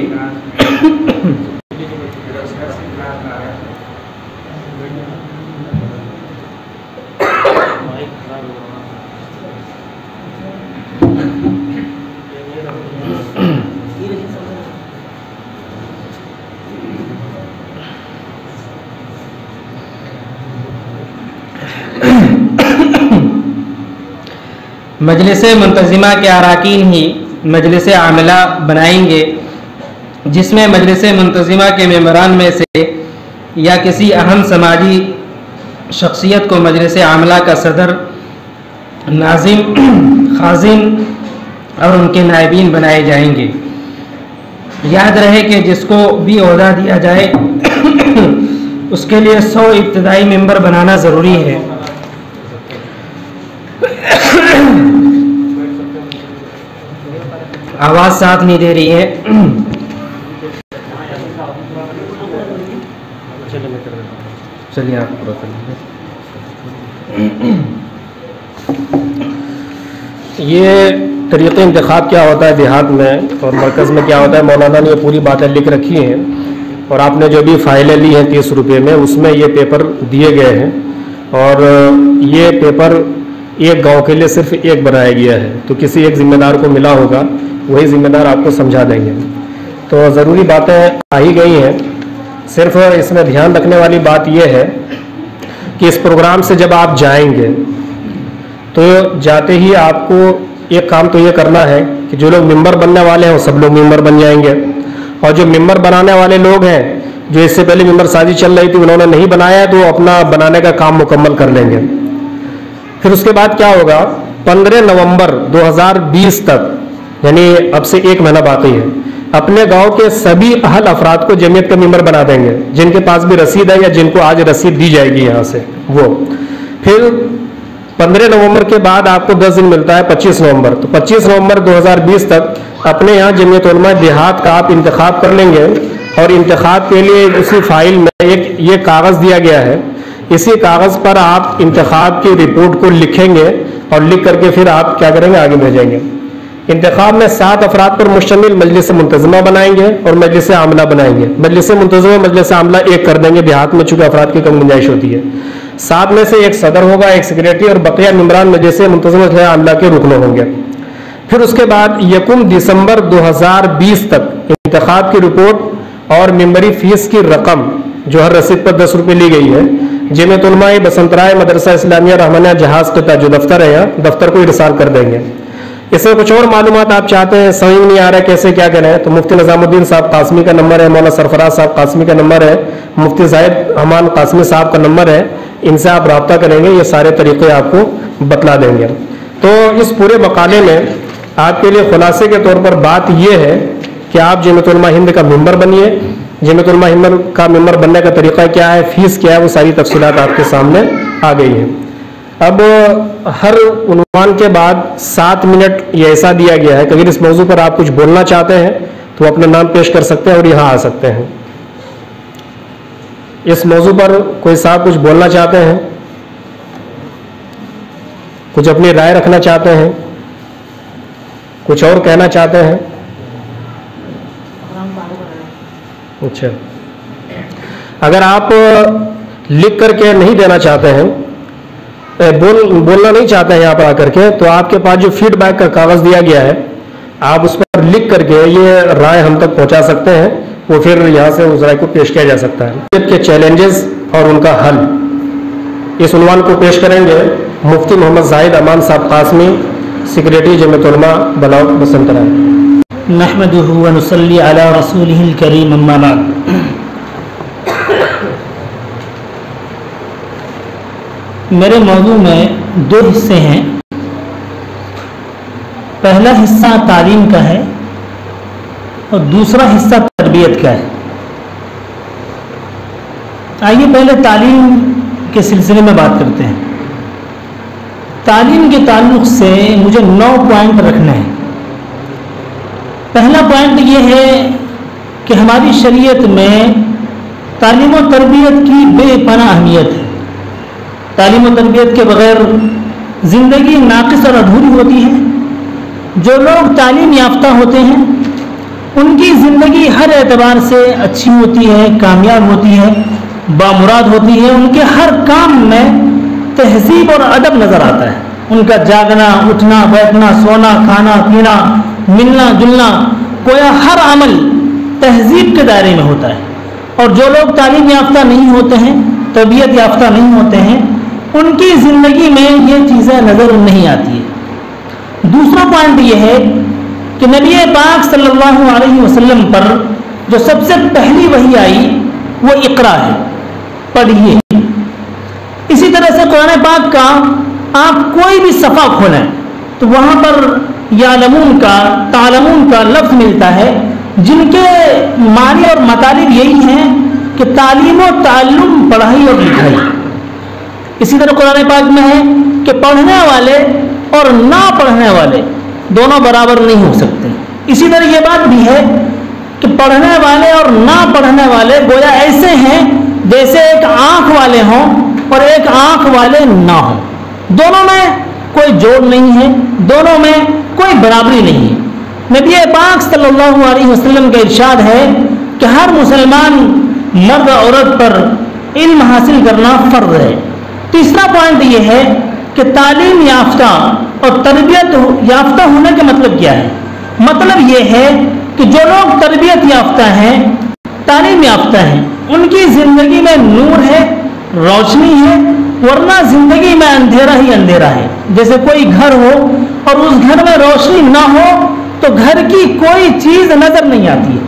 مجلس منتظمہ کے اراکین ہی مجلس عاملہ بنائیں گے، جس میں مجلس منتظمہ کے ممبران میں سے یا کسی اہم سماجی شخصیت کو مجلس عاملہ کا صدر، ناظم، خازن اور ان کے نائبین بنائے جائیں گے۔ یاد رہے کہ جس کو بھی عہدہ دیا جائے اس کے لیے 100 ابتدائی ممبر بنانا ضروری ہے۔ آواز ساتھ نہیں دے رہی ہے۔ چلیے آپ پورا کر لیجیے۔
یہ طریقہ انتخاب کیا ہوتا ہے دیہات میں اور مرکز میں کیا ہوتا ہے، مولانا نے یہ پوری باتیں لکھ رکھی ہیں، اور آپ نے جو بھی فائلیں لی ہیں 30 روپے میں اس میں یہ پیپر دیے گئے ہیں، اور یہ پیپر ایک گاؤں کے لیے صرف ایک بنایا گیا ہے، تو کسی ایک ذمہ دار کو ملا ہوگا، وہی ذمہ دار آپ کو سمجھا دیں گے۔ تو ضروری باتیں آ ہی گئی ہیں. صرف اس میں دھیان رکھنے والی بات یہ ہے کہ اس پروگرام سے جب آپ جائیں گے تو جاتے ہی آپ کو ایک کام تو یہ کرنا ہے کہ جو لوگ ممبر بننے والے ہیں وہ سب لوگ ممبر بن جائیں گے, اور جو ممبر بنانے والے لوگ ہیں جو اس سے پہلے ممبر سازی چل رہی تھی انہوں نے نہیں بنایا ہے تو وہ اپنا بنانے کا کام مکمل کر لیں گے. پھر اس کے بعد کیا ہوگا, 15 نومبر 2020 تک یعنی اب سے 1 مہینہ باقی ہے, اپنے گاؤں کے سبھی اہل افراد کو جمعیت کا ممبر بنا دیں گے جن کے پاس بھی رسید ہے یا جن کو آج رسید دی جائے گی یہاں سے وہ. پھر 15 نومبر کے بعد آپ کو 10 دن ملتا ہے 25 نومبر, تو 25 نومبر 2020 تک اپنے یہاں جمعیت علماء دیہات کا آپ انتخاب کر لیں گے, اور انتخاب کے لیے اسی فائل میں ایک یہ کاغذ دیا گیا ہے, اسی کاغذ پر آپ انتخاب کی رپورٹ کو لکھیں گے اور لکھ کر کے پھر آپ کیا کریں گے, آگے بھیجیں گے. انتخاب میں 7 افراد پر مشتمل مجلس منتظمہ بنائیں گے اور مجلس عاملہ بنائیں گے. مجلس منتظمہ مجلس عاملہ ایک کر دیں گے, دیہات میں چونکہ افراد کی کم گنجائش ہوتی ہے. 7 میں سے ایک صدر ہوگا, ایک سیکریٹری, اور بقیہ ممبران مجلس منتظمہ عاملہ کے رکن ہوں گے. پھر اس کے بعد 1 دسمبر 2020 تک انتخاب کی رپورٹ اور ممبری فیس کی رقم جو ہر رسید پر 10 روپے لی گئی ہے جمعیت علماء بسنت رائے مدرسہ اسلامیہ رحمانیہ جہاز قطع جو دفتر ہے یہاں دفتر کو ارسال کر دیں گے. اس میں کچھ اور معلومات آپ چاہتے ہیں, سمجھ نہیں آ رہا ہے کیسے کیا کریں, تو مفتی نظام الدین صاحب قاسمی کا نمبر ہے, مولانا سرفراز صاحب قاسمی کا نمبر ہے, مفتی زاہد حمان قاسمی صاحب کا نمبر ہے, ان سے آپ رابطہ کریں گے, یہ سارے طریقے آپ کو بتلا دیں گے. تو اس پورے مقالے میں آپ کے لیے خلاصے کے طور پر بات یہ ہے کہ آپ جمعیت علماء ہند کا ممبر بنیے. جمعیت علماء ہند کا ممبر بننے کا طریقہ کیا ہے, فیس کیا ہے, وہ ساری تفصیلات آپ کے سامنے آ گئی ہیں. اب ہر عنوان کے بعد 7 منٹ یہ ایسا دیا گیا ہے کہ اگر اس موضوع پر آپ کچھ بولنا چاہتے ہیں تو اپنا نام پیش کر سکتے ہیں اور یہاں آ سکتے ہیں. اس موضوع پر کوئی صاحب کچھ بولنا چاہتے ہیں, کچھ اپنی رائے رکھنا چاہتے ہیں, کچھ اور کہنا چاہتے ہیں؟ اچھا, اگر آپ لکھ کر کے نہیں دینا چاہتے ہیں, بولنا نہیں چاہتے ہیں یہاں پر آ کر کے, تو آپ کے پاس جو فیڈ بیک کا کاغذ دیا گیا ہے آپ اس پر لکھ کر کے یہ رائے ہم تک پہنچا سکتے ہیں, وہ پھر یہاں سے اس رائے کو پیش کیا جا سکتا ہے. کے چیلنجز اور ان کا حل, اس عنوان کو پیش کریں گے مفتی محمد زاہد امان صاحب قاسمی, سیکریٹری جمعیت علماء بلاؤ بسنت رائے.
نحمده ونصلي على رسوله الكريم اما بعد. میرے موضوع میں 2 حصے ہیں. پہلا حصہ تعلیم کا ہے اور دوسرا حصہ تربیت کا ہے. آئیے پہلے تعلیم کے سلسلے میں بات کرتے ہیں. تعلیم کے تعلق سے مجھے 9 پوائنٹ رکھنے ہیں. پہلا پوائنٹ یہ ہے کہ ہماری شریعت میں تعلیم و تربیت کی بے پناہ اہمیت ہے. تعلیم و تربیت کے بغیر زندگی ناقص اور ادھوری ہوتی ہے. جو لوگ تعلیم یافتہ ہوتے ہیں ان کی زندگی ہر اعتبار سے اچھی ہوتی ہے, کامیاب ہوتی ہے, بامراد ہوتی ہے. ان کے ہر کام میں تہذیب اور ادب نظر آتا ہے. ان کا جاگنا, اٹھنا, بیٹھنا, سونا, کھانا, پینا, ملنا جلنا, گویا ہر عمل تہذیب کے دائرے میں ہوتا ہے. اور جو لوگ تعلیم یافتہ نہیں ہوتے ہیں, تربیت یافتہ نہیں ہوتے ہیں, ان کی زندگی میں یہ چیزیں نظر نہیں آتی ہیں. دوسرا پوائنٹ یہ ہے کہ نبی پاک صلی اللہ علیہ وسلم پر جو سب سے پہلی وحی آئی وہ اقرا ہے, پڑھیے. اسی طرح سے قرآن پاک کا آپ کوئی بھی صفحہ کھولیں تو وہاں پر یعلمون کا, تعلمون کا لفظ ملتا ہے, جن کے معنی اور مطالب یہی ہیں کہ تعلیم و تعلم, پڑھائی اور لکھائی. اسی طرح قرآن پاک میں ہے کہ پڑھنے والے اور نہ پڑھنے والے دونوں برابر نہیں ہو سکتے. اسی طرح یہ بات بھی ہے کہ پڑھنے والے اور نہ پڑھنے والے گویا ایسے ہیں جیسے ایک آنکھ والے ہوں اور ایک آنکھ والے نہ ہوں. دونوں میں کوئی جوڑ نہیں ہے, دونوں میں کوئی برابری نہیں ہے. نبی پاک صلی اللہ علیہ وسلم کا ارشاد ہے کہ ہر مسلمان مرد عورت پر علم حاصل کرنا فرض ہے. تیسرا پوائنٹ یہ ہے کہ تعلیم یافتہ اور تربیت یافتہ ہونے کا مطلب کیا ہے. مطلب یہ ہے کہ جو لوگ تربیت یافتہ ہیں، تعلیم یافتہ ہیں، ان کی زندگی میں نور ہے، روشنی ہے، ورنہ زندگی میں اندھیرا ہی اندھیرا ہے۔ جیسے کوئی گھر ہو اور اس گھر میں روشنی نہ ہو تو گھر کی کوئی چیز نظر نہیں آتی ہے،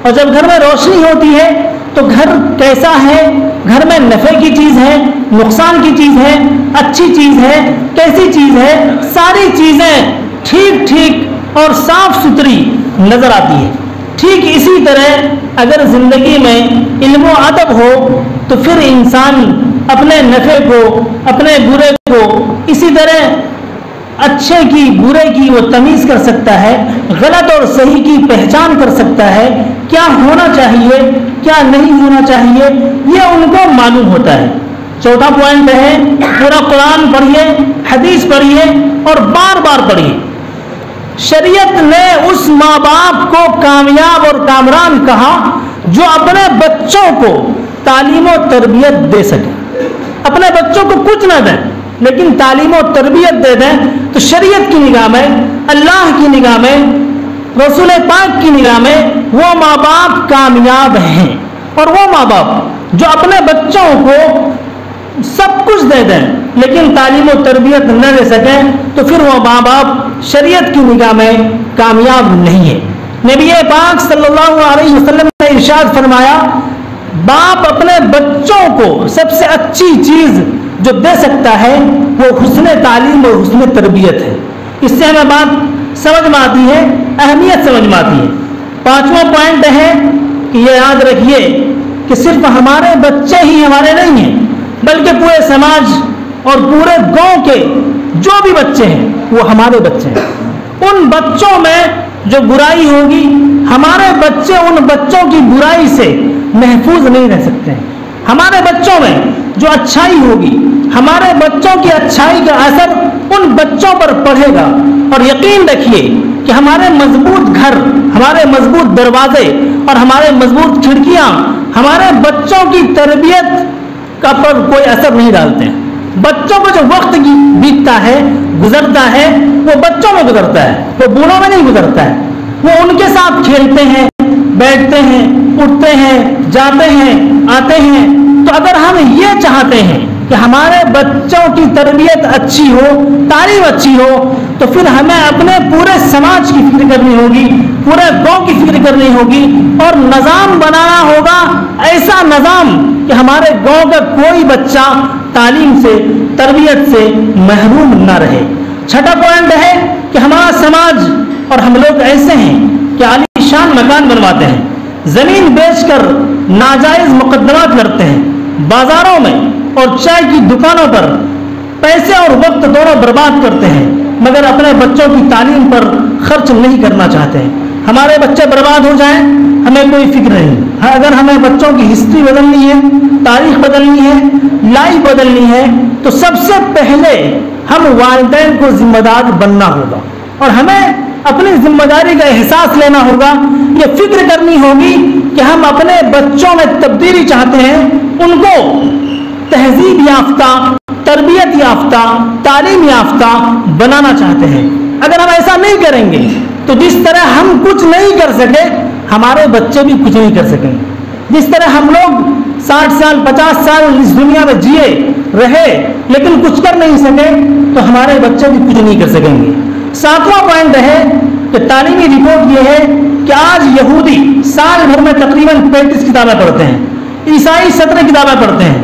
اور جب گھر میں روشنی ہوتی ہے تو گھر کیسا ہے، گھر میں نفع کی چیز ہے، نقصان کی چیز ہے، اچھی چیز ہے، کیسی چیز ہے، ساری چیزیں ٹھیک ٹھیک اور صاف ستھری نظر آتی ہے۔ ٹھیک اسی طرح اگر زندگی میں علم و ادب ہو تو پھر انسان اپنے نفع کو، اپنے برے کو، اسی طرح اچھے کی برے کی وہ تمیز کر سکتا ہے، غلط اور صحیح کی پہچان کر سکتا ہے، کیا ہونا چاہیے کیا نہیں ہونا چاہیے یہ ان کو معلوم ہوتا ہے۔ چوتھا پوائنٹ ہے پورا قرآن پڑھیے، حدیث پڑھیے اور بار بار پڑھیے۔ شریعت نے اس ماں باپ کو کامیاب اور کامران کہا جو اپنے بچوں کو تعلیم و تربیت دے سکے۔ اپنے بچوں کو کچھ نہ دیں لیکن تعلیم و تربیت دے دیں تو شریعت کی نگاہ میں، اللہ کی نگاہ میں، رسول پاک کی نگاہ میں وہ ماں باپ کامیاب ہیں۔ اور وہ ماں باپ جو اپنے بچوں کو سب کچھ دے دیں لیکن تعلیم و تربیت نہ دے سکیں تو پھر وہ ماں باپ شریعت کی نگاہ میں کامیاب نہیں ہے۔ نبی پاک صلی اللہ علیہ وسلم نے ارشاد فرمایا، باپ اپنے بچوں کو سب سے اچھی چیز جو دے سکتا ہے وہ حسن تعلیم اور حسن تربیت ہے۔ اس سے ہمیں بات سمجھ میں آتی ہے، اہمیت سمجھ میں آتی ہے۔ پانچواں پوائنٹ ہے کہ یہ یاد رکھیے کہ صرف ہمارے بچے ہی ہمارے نہیں ہیں بلکہ پورے سماج اور پورے گاؤں کے جو بھی بچے ہیں وہ ہمارے بچے ہیں۔ ان بچوں میں جو برائی ہوگی ہمارے بچے ان بچوں کی برائی سے محفوظ نہیں رہ سکتے ہیں۔ ہمارے بچوں میں جو اچھائی ہوگی ہمارے بچوں کی اچھائی کا اثر ان بچوں پر پڑے گا، اور یقین رکھیے کہ ہمارے مضبوط گھر، ہمارے مضبوط دروازے اور ہمارے مضبوط کھڑکیاں ہمارے بچوں کی تربیت کا پر کوئی اثر نہیں ڈالتے ہیں۔ بچوں کو جو وقت بیتتا ہے، گزرتا ہے، وہ بچوں میں گزرتا ہے، وہ بوڑھوں میں نہیں گزرتا ہے۔ وہ ان کے ساتھ کھیلتے ہیں، بیٹھتے ہیں، اٹھتے ہیں، جاتے ہیں، آتے ہیں۔ تو اگر ہم یہ چاہتے ہیں کہ ہمارے بچوں کی تربیت اچھی ہو، تعلیم اچھی ہو، تو پھر ہمیں اپنے پورے سماج کی فکر کرنی ہوگی، پورے گاؤں کی فکر کرنی ہوگی، اور نظام بنانا ہوگا، ایسا نظام کہ ہمارے گاؤں کا کوئی بچہ تعلیم سے، تربیت سے محروم نہ رہے۔ چھٹا پوائنٹ ہے کہ ہمارا سماج اور ہم لوگ ایسے ہیں کہ عالی شان مکان بنواتے ہیں، زمین بیچ کر ناجائز مقدمات لڑتے ہیں، بازاروں میں اور چائے کی دکانوں پر پیسے اور وقت دونوں برباد کرتے ہیں، مگر اپنے بچوں کی تعلیم پر خرچ نہیں کرنا چاہتے ہیں۔ ہمارے بچے برباد ہو جائیں ہمیں کوئی فکر نہیں۔ اگر ہمیں بچوں کی ہسٹری بدلنی ہے، تاریخ بدلنی ہے، لائف بدلنی ہے تو سب سے پہلے ہم والدین کو ذمہ دار بننا ہوگا، اور ہمیں اپنی ذمہ داری کا احساس لینا ہوگا۔ یہ فکر کرنی ہوگی کہ ہم اپنے بچوں میں تبدیلی چاہتے ہیں، ان کو تہذیب یافتہ، تربیت یافتہ، تعلیم یافتہ بنانا چاہتے ہیں۔ اگر ہم ایسا نہیں کریں گے تو جس طرح ہم کچھ نہیں کر سکے ہمارے بچے بھی کچھ نہیں کر سکیں گے۔ جس طرح ہم لوگ 60 سال 50 سال اس دنیا میں جیے رہے لیکن کچھ کر نہیں سکے تو ہمارے بچے بھی کچھ نہیں کر سکیں گے۔ ساتواں پوائنٹ ہے کہ تعلیمی رپورٹ یہ ہے کہ آج یہودی سال بھر میں تقریباً 35 کتابیں پڑھتے ہیں، عیسائی 17 کتابیں پڑھتے ہیں،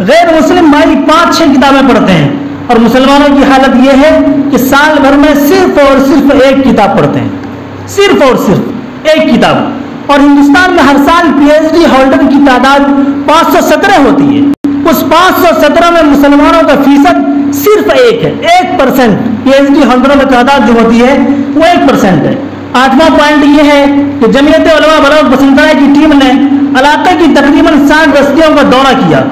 غیر مسلم بھائی 5-6 کتابیں پڑھتے ہیں، اور مسلمانوں کی حالت یہ ہے کہ سال بھر میں صرف اور صرف ایک کتاب پڑھتے ہیں، صرف اور صرف ایک کتاب۔ اور ہندوستان میں ہر سال PhD ہولڈر کی تعداد 517 ہوتی ہے، اس 517 میں مسلمانوں کا فیصد صرف ایک ہے، 1%۔ PhD ہولڈروں میں تعداد جو ہوتی ہے وہ 1% ہے۔ آٹھواں پوائنٹ یہ ہے کہ جمعیت علماء بلوچ بسنطرہ کی ٹیم نے علاقے کی تقریباً 60 بستیوں کا دورہ کیا۔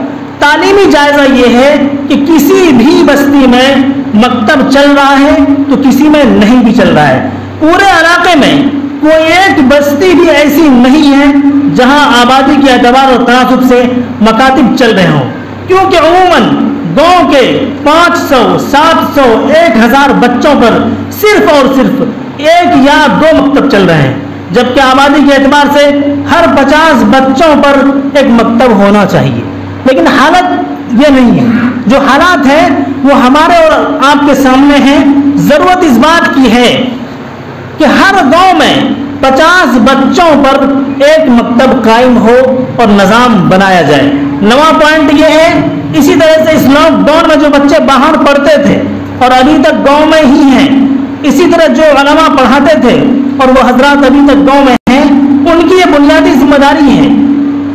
تعلیمی جائزہ یہ ہے کہ کسی بھی بستی میں مکتب چل رہا ہے تو کسی میں نہیں بھی چل رہا ہے۔ پورے علاقے میں کوئی ایک بستی بھی ایسی نہیں ہے جہاں آبادی کے اعتبار اور تناسب سے مکاتب چل رہے ہوں، کیونکہ عموماً گاؤں کے 500 700 1000 بچوں پر صرف اور صرف 1 یا 2 مکتب چل رہے ہیں، جبکہ آبادی کے اعتبار سے ہر 50 بچوں پر ایک مکتب ہونا چاہیے، لیکن حالت یہ نہیں ہے۔ جو حالات ہیں وہ ہمارے اور آپ کے سامنے ہیں۔ ضرورت اس بات کی ہے کہ ہر گاؤں میں 50 بچوں پر ایک مکتب قائم ہو اور نظام بنایا جائے۔ نواں پوائنٹ یہ ہے، اسی طرح سے اس لاک ڈاؤن میں جو بچے باہر پڑھتے تھے اور ابھی تک گاؤں میں ہی ہیں، اسی طرح جو علماء پڑھاتے تھے اور وہ حضرات ابھی تک گاؤں میں ہیں، ان کی یہ بنیادی ذمہ داری ہے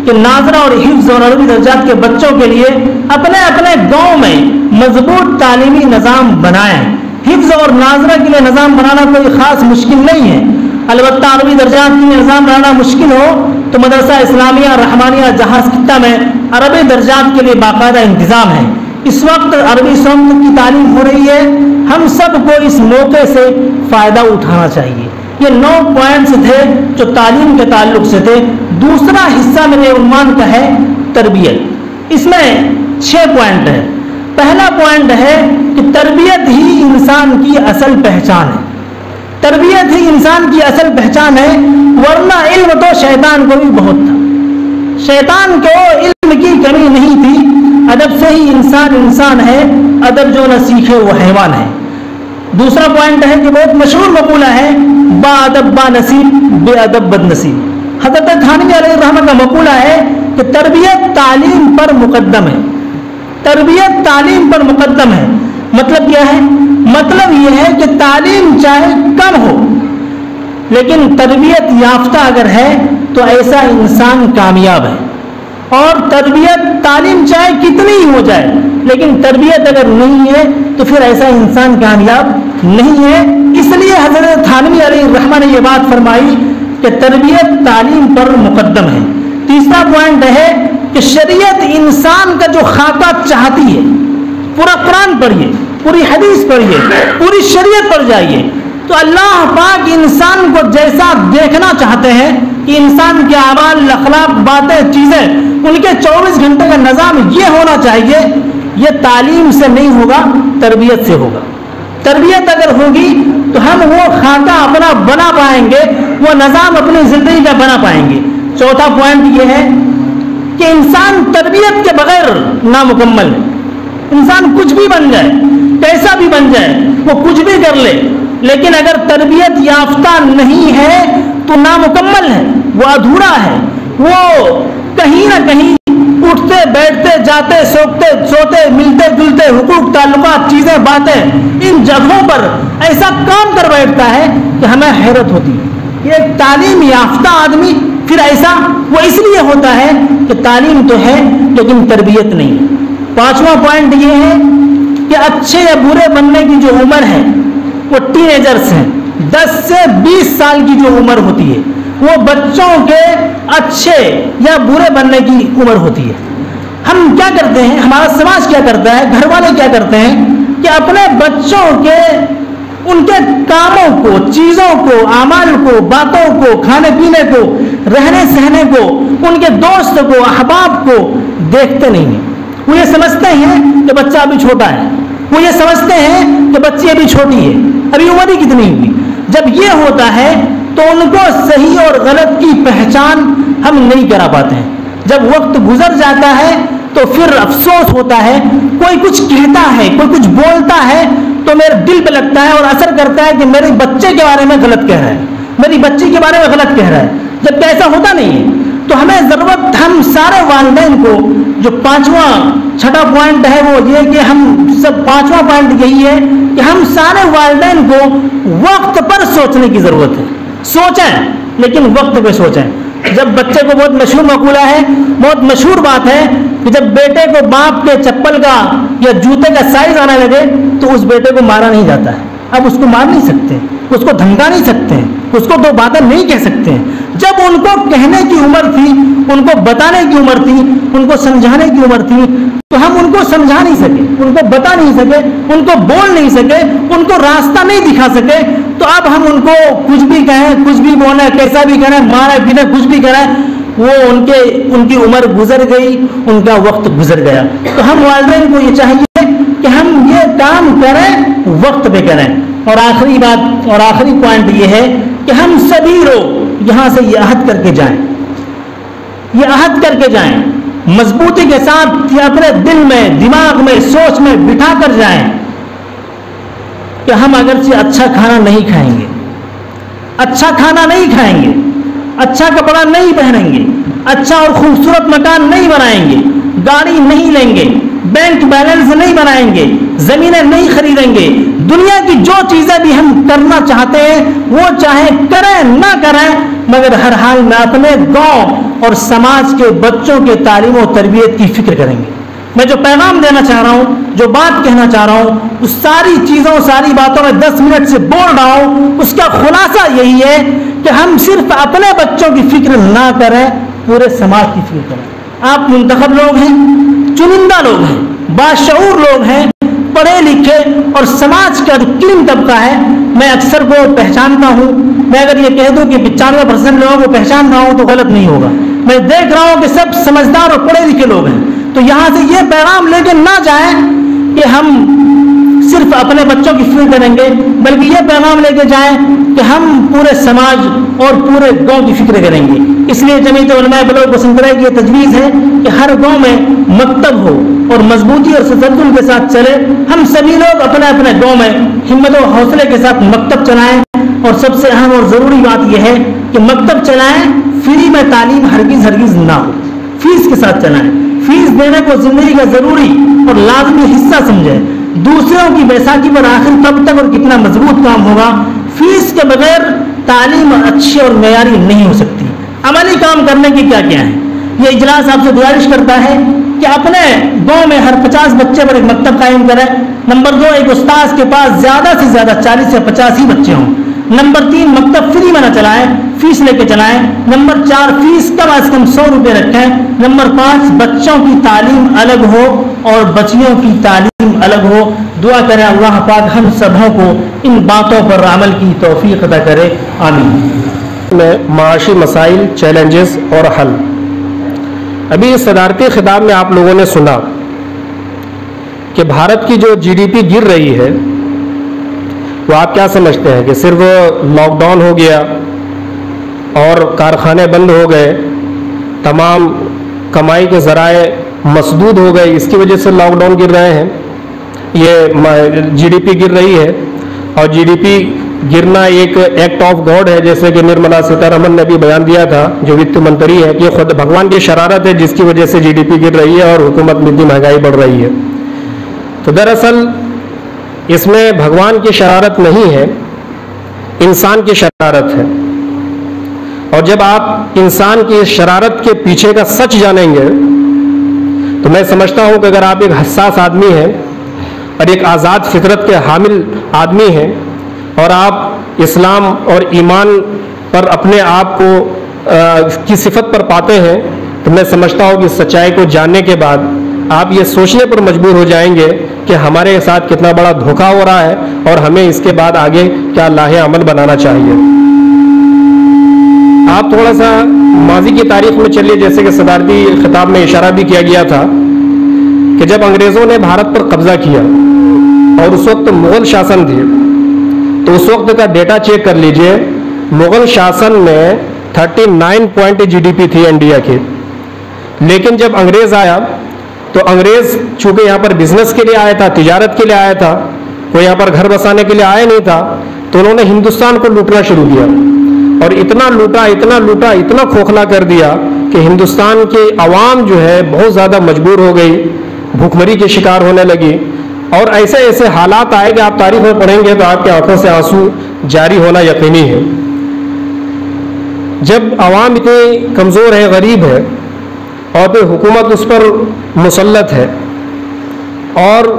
کہ ناظرہ اور حفظ اور عربی درجات کے بچوں کے لیے اپنے اپنے گاؤں میں مضبوط تعلیمی نظام بنائیں۔ حفظ اور ناظرہ کے لیے نظام بنانا کوئی خاص مشکل نہیں ہے، البتہ عربی درجات کے لیے نظام بنانا مشکل ہو تو مدرسہ اسلامیہ رحمانیہ جہاز خطہ میں عربی درجات کے لیے باقاعدہ انتظام ہے۔ اس وقت عربی سمت کی تعلیم ہو رہی ہے، ہم سب کو اس موقع سے فائدہ اٹھانا چاہیے۔ یہ 9 پوائنٹس تھے جو تعلیم کے تعلق سے تھے۔ دوسرا حصہ میرے عنوان کا ہے تربیت، اس میں 6 پوائنٹ ہیں۔ پہلا پوائنٹ ہے کہ تربیت ہی انسان کی اصل پہچان ہے، تربیت ہی انسان کی اصل پہچان ہے، ورنہ علم تو شیطان کو بھی بہت تھا، شیطان کو علم کی کمی نہیں تھی۔ ادب سے ہی انسان ہے، ادب جو نہ سیکھے وہ حیوان ہے۔ دوسرا پوائنٹ ہے کہ بہت مشہور مقولہ ہے، با ادب با نصیب، بے ادب بد نصیب۔ حضرت تھانوی علیہ الرحمہ کا مقولہ ہے کہ تربیت تعلیم پر مقدم ہے، تربیت تعلیم پر مقدم ہے۔ مطلب کیا ہے؟ مطلب یہ ہے کہ تعلیم چاہے کم ہو لیکن تربیت یافتہ اگر ہے تو ایسا انسان کامیاب ہے، اور تربیت تعلیم چاہے کتنی ہی ہو جائے لیکن تربیت اگر نہیں ہے تو پھر ایسا انسان کامیاب نہیں ہے۔ اس لیے حضرت تھانوی علیہ الرحمہ نے یہ بات فرمائی کہ تربیت تعلیم پر مقدم ہے۔ تیسرا پوائنٹ ہے کہ شریعت انسان کا جو خاکہ چاہتی ہے، پورا قرآن پڑھیے، پوری حدیث پڑھیے، پوری شریعت پڑھ جائیے تو اللہ پاک انسان کو جیسا دیکھنا چاہتے ہیں کہ انسان کے اعمال، اخلاق، باتیں، چیزیں، ان کے 24 گھنٹے کا نظام یہ ہونا چاہیے۔ یہ تعلیم سے نہیں ہوگا، تربیت سے ہوگا۔ تربیت اگر ہوگی تو ہم وہ خاکہ اپنا بنا پائیں گے، وہ نظام اپنی زندگی کا بنا پائیں گے۔ چوتھا پوائنٹ یہ ہے کہ انسان تربیت کے بغیر نامکمل ہے۔ انسان کچھ بھی بن جائے، کیسا بھی بن جائے، وہ کچھ بھی کر لے، لیکن اگر تربیت یافتہ نہیں ہے تو نامکمل ہے، وہ ادھورا ہے، وہ کہیں نہ کہیں اٹھتے بیٹھتے جاتے سوتے ملتے جلتے حقوق تعلقات چیزیں باتیں ان جگہوں پر ایسا کام کر بیٹھتا ہے کہ ہمیں حیرت ہوتی ہے۔ یہ ایک تعلیم یافتہ آدمی پھر ایسا وہ اس لیے ہوتا ہے کہ تعلیم تو ہے لیکن تربیت نہیں ہے۔ پانچواں پوائنٹ یہ ہے کہ اچھے یا برے بننے کی جو عمر ہے وہ ٹین ایجرس ہیں، 10 سے 20 سال کی جو عمر ہوتی ہے وہ بچوں کے اچھے یا برے بننے کی عمر ہوتی ہے۔ ہم کیا کرتے ہیں، ہمارا سماج کیا کرتا ہے، گھر والے کیا کرتے ہیں کہ اپنے بچوں کے ان کے کاموں کو، چیزوں کو، اعمال کو، باتوں کو، کھانے پینے کو، رہنے سہنے کو، ان کے دوست کو، احباب کو دیکھتے نہیں ہیں۔ وہ یہ سمجھتے ہیں کہ بچہ ابھی چھوٹا ہے، وہ یہ سمجھتے ہیں کہ بچی ابھی چھوٹی ہے، ابھی عمر ہی کتنی ہوئی۔ جب یہ ہوتا ہے تو ان کو صحیح اور غلط کی پہچان ہم نہیں کرا پاتے ہیں۔ جب وقت گزر جاتا ہے تو پھر افسوس ہوتا ہے، کوئی کچھ کہتا ہے، کوئی کچھ بولتا ہے تو میرے دل پہ لگتا ہے اور اثر کرتا ہے کہ میرے بچے کے بارے میں غلط کہہ رہا ہے، میری بچی کے بارے میں غلط کہہ رہا ہے، جبکہ ایسا ہوتا نہیں ہے۔ تو ہمیں ضرورت، ہم سارے والدین کو، جو چھٹا پوائنٹ ہے وہ یہ کہ ہم سب، پانچواں پوائنٹ یہی ہے کہ ہم سارے والدین کو وقت پر سوچنے کی ضرورت ہے۔ سوچیں لیکن وقت پہ سوچیں۔ جب بچے کو، بہت مشہور مقولہ ہے، بہت مشہور بات ہے کہ جب بیٹے کو باپ کے چپل کا یا جوتے کا سائز آنے لگے تو اس بیٹے کو مارا نہیں جاتا ہے۔ اب اس کو مار نہیں سکتے، اس کو دھمکا نہیں سکتے، اس کو 2 باتیں نہیں کہہ سکتے ہیں۔ جب ان کو کہنے کی عمر تھی، ان کو بتانے کی عمر تھی، ان کو سمجھانے کی عمر تھی تو ہم ان کو سمجھا نہیں سکے، ان کو بتا نہیں سکے، ان کو بول نہیں سکے، ان کو راستہ نہیں دکھا سکے، تو اب ہم ان کو کچھ بھی کہیں، کچھ بھی بولیں، کیسا بھی کریں، مارے پیٹیں، کچھ بھی کریں، وہ ان کی عمر گزر گئی، ان کا وقت گزر گیا۔ تو ہم والدین کو یہ چاہیے کہ ہم یہ کام کریں وقت پہ کریں. اور آخری بات اور آخری پوائنٹ یہ ہے کہ ہم سبھی لوگ یہاں سے یہ عہد کر کے جائیں، یہ عہد کر کے جائیں، مضبوطی کے ساتھ یہ اپنے دل میں، دماغ میں، سوچ میں بٹھا کر جائیں کہ ہم اگرچہ اچھا کھانا نہیں کھائیں گے، اچھا کھانا نہیں کھائیں گے، اچھا کپڑا نہیں پہنیں گے، اچھا اور خوبصورت مکان نہیں بنائیں گے، گاڑی نہیں لیں گے، بینک بیلنس نہیں بنائیں گے، زمینیں نہیں خریدیں گے، دنیا کی جو چیزیں بھی ہم کرنا چاہتے ہیں وہ چاہے کریں نہ کریں، مگر ہر حال میں اپنے گاؤں اور سماج کے بچوں کے تعلیم و تربیت کی فکر کریں گے. میں جو پیغام دینا چاہ رہا ہوں، جو بات کہنا چاہ رہا ہوں، اس ساری چیزوں ساری باتوں میں 10 منٹ سے بول رہا ہوں، اس کا خلاصہ یہی ہے کہ ہم صرف اپنے بچوں کی فکر نہ کریں، پورے سماج کی فکر کریں. آپ منتخب لوگ ہیں، چنندہ لوگ ہیں، باشعور لوگ ہیں، پڑھے لکھے اور سماج کا جو کریم طبقہ ہے، میں اکثر کو پہچانتا ہوں. میں اگر یہ کہہ دوں کہ 95% لوگوں کو پہچان رہا ہوں تو غلط نہیں ہوگا. میں دیکھ رہا ہوں کہ سب سمجھدار اور پڑھے لکھے لوگ ہیں. تو یہاں سے یہ پیغام لے کے نہ جائیں کہ ہم صرف اپنے بچوں کی فکر کریں گے، بلکہ یہ پیغام لے کے جائیں کہ ہم پورے سماج اور پورے گاؤں کی فکر کریں گے. اس لیے جمعیت علماء بلوچ وسنطرہ کی یہ تجویز ہے کہ ہر گاؤں میں مکتب ہو اور مضبوطی اور تسلسل کے ساتھ چلے. ہم سبھی لوگ اپنے اپنے گاؤں میں ہمت و حوصلے کے ساتھ مکتب چلائیں. اور سب سے اہم اور ضروری بات یہ ہے کہ مکتب چلائیں، فری میں تعلیم ہرگز نہ ہو، فیس کے ساتھ چلائیں. فیس دینے کو زندگی کا ضروری اور لازمی حصہ سمجھیں. دوسروں کی بیساکھی پر آخر کب تک اور کتنا مضبوط کام ہوگا. فیس کے بغیر تعلیم اچھی اور معیاری نہیں ہو سکتی. عملی کام کرنے کی کیا کیا ہے؟ یہ اجلاس آپ سے گزارش کرتا ہے کہ اپنے گاؤں میں ہر 50 بچے پر ایک مکتب قائم کریں. نمبر 2، ایک استاذ کے پاس زیادہ سے زیادہ 40 سے 50 ہی بچے ہوں. نمبر 3، مکتب فری میں نہ چلائیں، فیس لے کے چلائیں. نمبر 4، فیس کم از کم 100 روپے رکھیں. نمبر 5، بچوں کی تعلیم الگ ہو اور بچیوں کی تعلیم الگ ہو. دعا کریں اللہ پاک ہم سبوں کو ان باتوں پر عمل کی توفیق عطا کرے، آمین.
میں معاشی مسائل، چیلنجز اور حل. ابھی صدارتی خطاب میں آپ لوگوں نے سنا کہ بھارت کی جو GDP گر رہی ہے وہ آپ کیا سمجھتے ہیں کہ صرف لاک ڈاؤن ہو گیا اور کارخانے بند ہو گئے، تمام کمائی کے ذرائع مسدود ہو گئے، اس کی وجہ سے لاک ڈاؤن گر رہے ہیں؟ یہ GDP گر رہی ہے اور GDP گرنا ایک ایکٹ آف گاڈ ہے، جیسے کہ نرملا سیتارمن نے بھی بیان دیا تھا جو وت منتری ہے کہ خود بھگوان کی شرارت ہے جس کی وجہ سے GDP گر رہی ہے اور حکومت میں اتنی مہنگائی بڑھ رہی ہے. تو دراصل اس میں بھگوان کی شرارت نہیں ہے، انسان کی شرارت ہے. اور جب آپ انسان کی شرارت کے پیچھے کا سچ جانیں گے تو میں سمجھتا ہوں کہ اگر آپ ایک حساس آدمی ہیں اور ایک آزاد فطرت کے حامل آدمی ہیں اور آپ اسلام اور ایمان پر اپنے آپ کو کی صفت پر پاتے ہیں تو میں سمجھتا ہوں کہ سچائی کو جاننے کے بعد آپ یہ سوچنے پر مجبور ہو جائیں گے کہ ہمارے ساتھ کتنا بڑا دھوکہ ہو رہا ہے اور ہمیں اس کے بعد آگے کیا لاہ عمل بنانا چاہیے. آپ تھوڑا سا ماضی کی تاریخ میں چلیے، جیسے کہ صدارتی خطاب میں اشارہ بھی کیا گیا تھا کہ جب انگریزوں نے بھارت پر قبضہ کیا اور اس وقت مغل شاسن تھے تو اس وقت کا ڈیٹا چیک کر لیجئے. مغل شاسن میں 39 پوائنٹ GDP تھی انڈیا کی، لیکن جب انگریز آیا تو انگریز چونکہ یہاں پر بزنس کے لیے آیا تھا، تجارت کے لیے آیا تھا، کوئی یہاں پر گھر بسانے کے لیے آیا نہیں تھا، تو انہوں نے ہندوستان کو لوٹنا شروع کیا اور اتنا لوٹا اتنا کھوکھلا کر دیا کہ ہندوستان کی عوام جو ہے بہت زیادہ مجبور ہو گئی، بھوکمری کے شکار ہونے لگی اور ایسے حالات آئے کہ آپ تاریخ میں پڑھیں گے تو آپ کی آنکھوں سے آنسو جاری ہونا یقینی ہے. جب عوام اتنی کمزور ہے، غریب ہے اور پھر حکومت اس پر مسلط ہے اور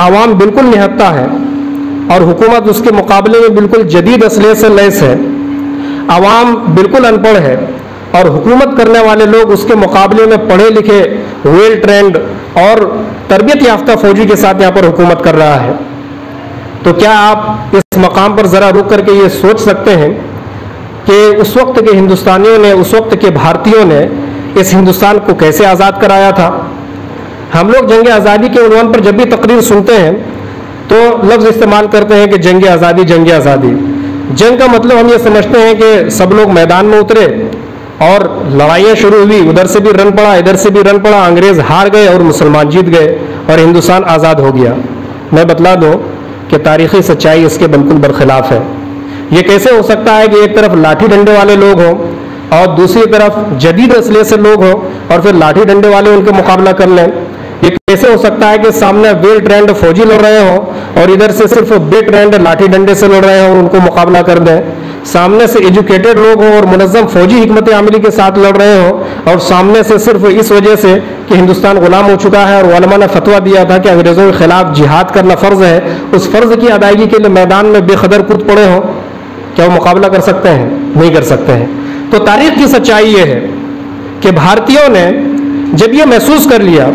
عوام بالکل نہتا ہے اور حکومت اس کے مقابلے میں بالکل جدید اسلحے سے لیس ہے، عوام بالکل ان پڑھ ہے اور حکومت کرنے والے لوگ اس کے مقابلے میں پڑھے لکھے، ویل ٹرینڈ اور تربیت یافتہ فوجی کے ساتھ یہاں پر حکومت کر رہا ہے. تو کیا آپ اس مقام پر ذرا رک کر کے یہ سوچ سکتے ہیں کہ اس وقت کے ہندوستانیوں نے، اس وقت کے بھارتیوں نے اس ہندوستان کو کیسے آزاد کرایا تھا؟ ہم لوگ جنگ آزادی کے عنوان پر جب بھی تقریر سنتے ہیں تو لفظ استعمال کرتے ہیں کہ جنگ آزادی جنگ آزادی. جنگ کا مطلب ہم یہ سمجھتے ہیں کہ سب لوگ میدان میں اترے اور لڑائیاں شروع ہوئی, ادھر سے بھی رن پڑا ادھر سے بھی رن پڑا, انگریز ہار گئے اور مسلمان جیت گئے اور ہندوستان آزاد ہو گیا. میں بتلا دوں کہ تاریخی سچائی اس کے بالکل برخلاف ہے. یہ کیسے ہو سکتا ہے کہ ایک طرف لاٹھی ڈنڈے والے لوگ ہوں اور دوسری طرف جدید اسلحے سے لوگ ہوں اور پھر لاٹھی ڈنڈے والے ان کا مقابلہ کر لیں؟ یہ کیسے ہو سکتا ہے کہ سامنے ویل ٹرینڈ فوجی لڑ رہے ہوں اور ادھر سے صرف بے ٹرینڈ لاٹھی ڈنڈے سے لڑ رہے ہوں اور ان کو مقابلہ کر دیں؟ سامنے سے ایجوکیٹڈ لوگ ہوں اور منظم فوجی حکمت عملی کے ساتھ لڑ رہے ہوں اور سامنے سے صرف اس وجہ سے کہ ہندوستان غلام ہو چکا ہے اور علماء نے فتویٰ دیا تھا کہ انگریزوں کے خلاف جہاد کرنا فرض ہے, اس فرض کی ادائیگی کے لیے میدان میں بے قدر کود پڑے ہوں, کیا وہ مقابلہ کر سکتے ہیں؟ نہیں کر سکتے ہیں. تو تاریخ کی سچائی یہ ہے کہ بھارتیوں نے جب یہ محسوس کر لیا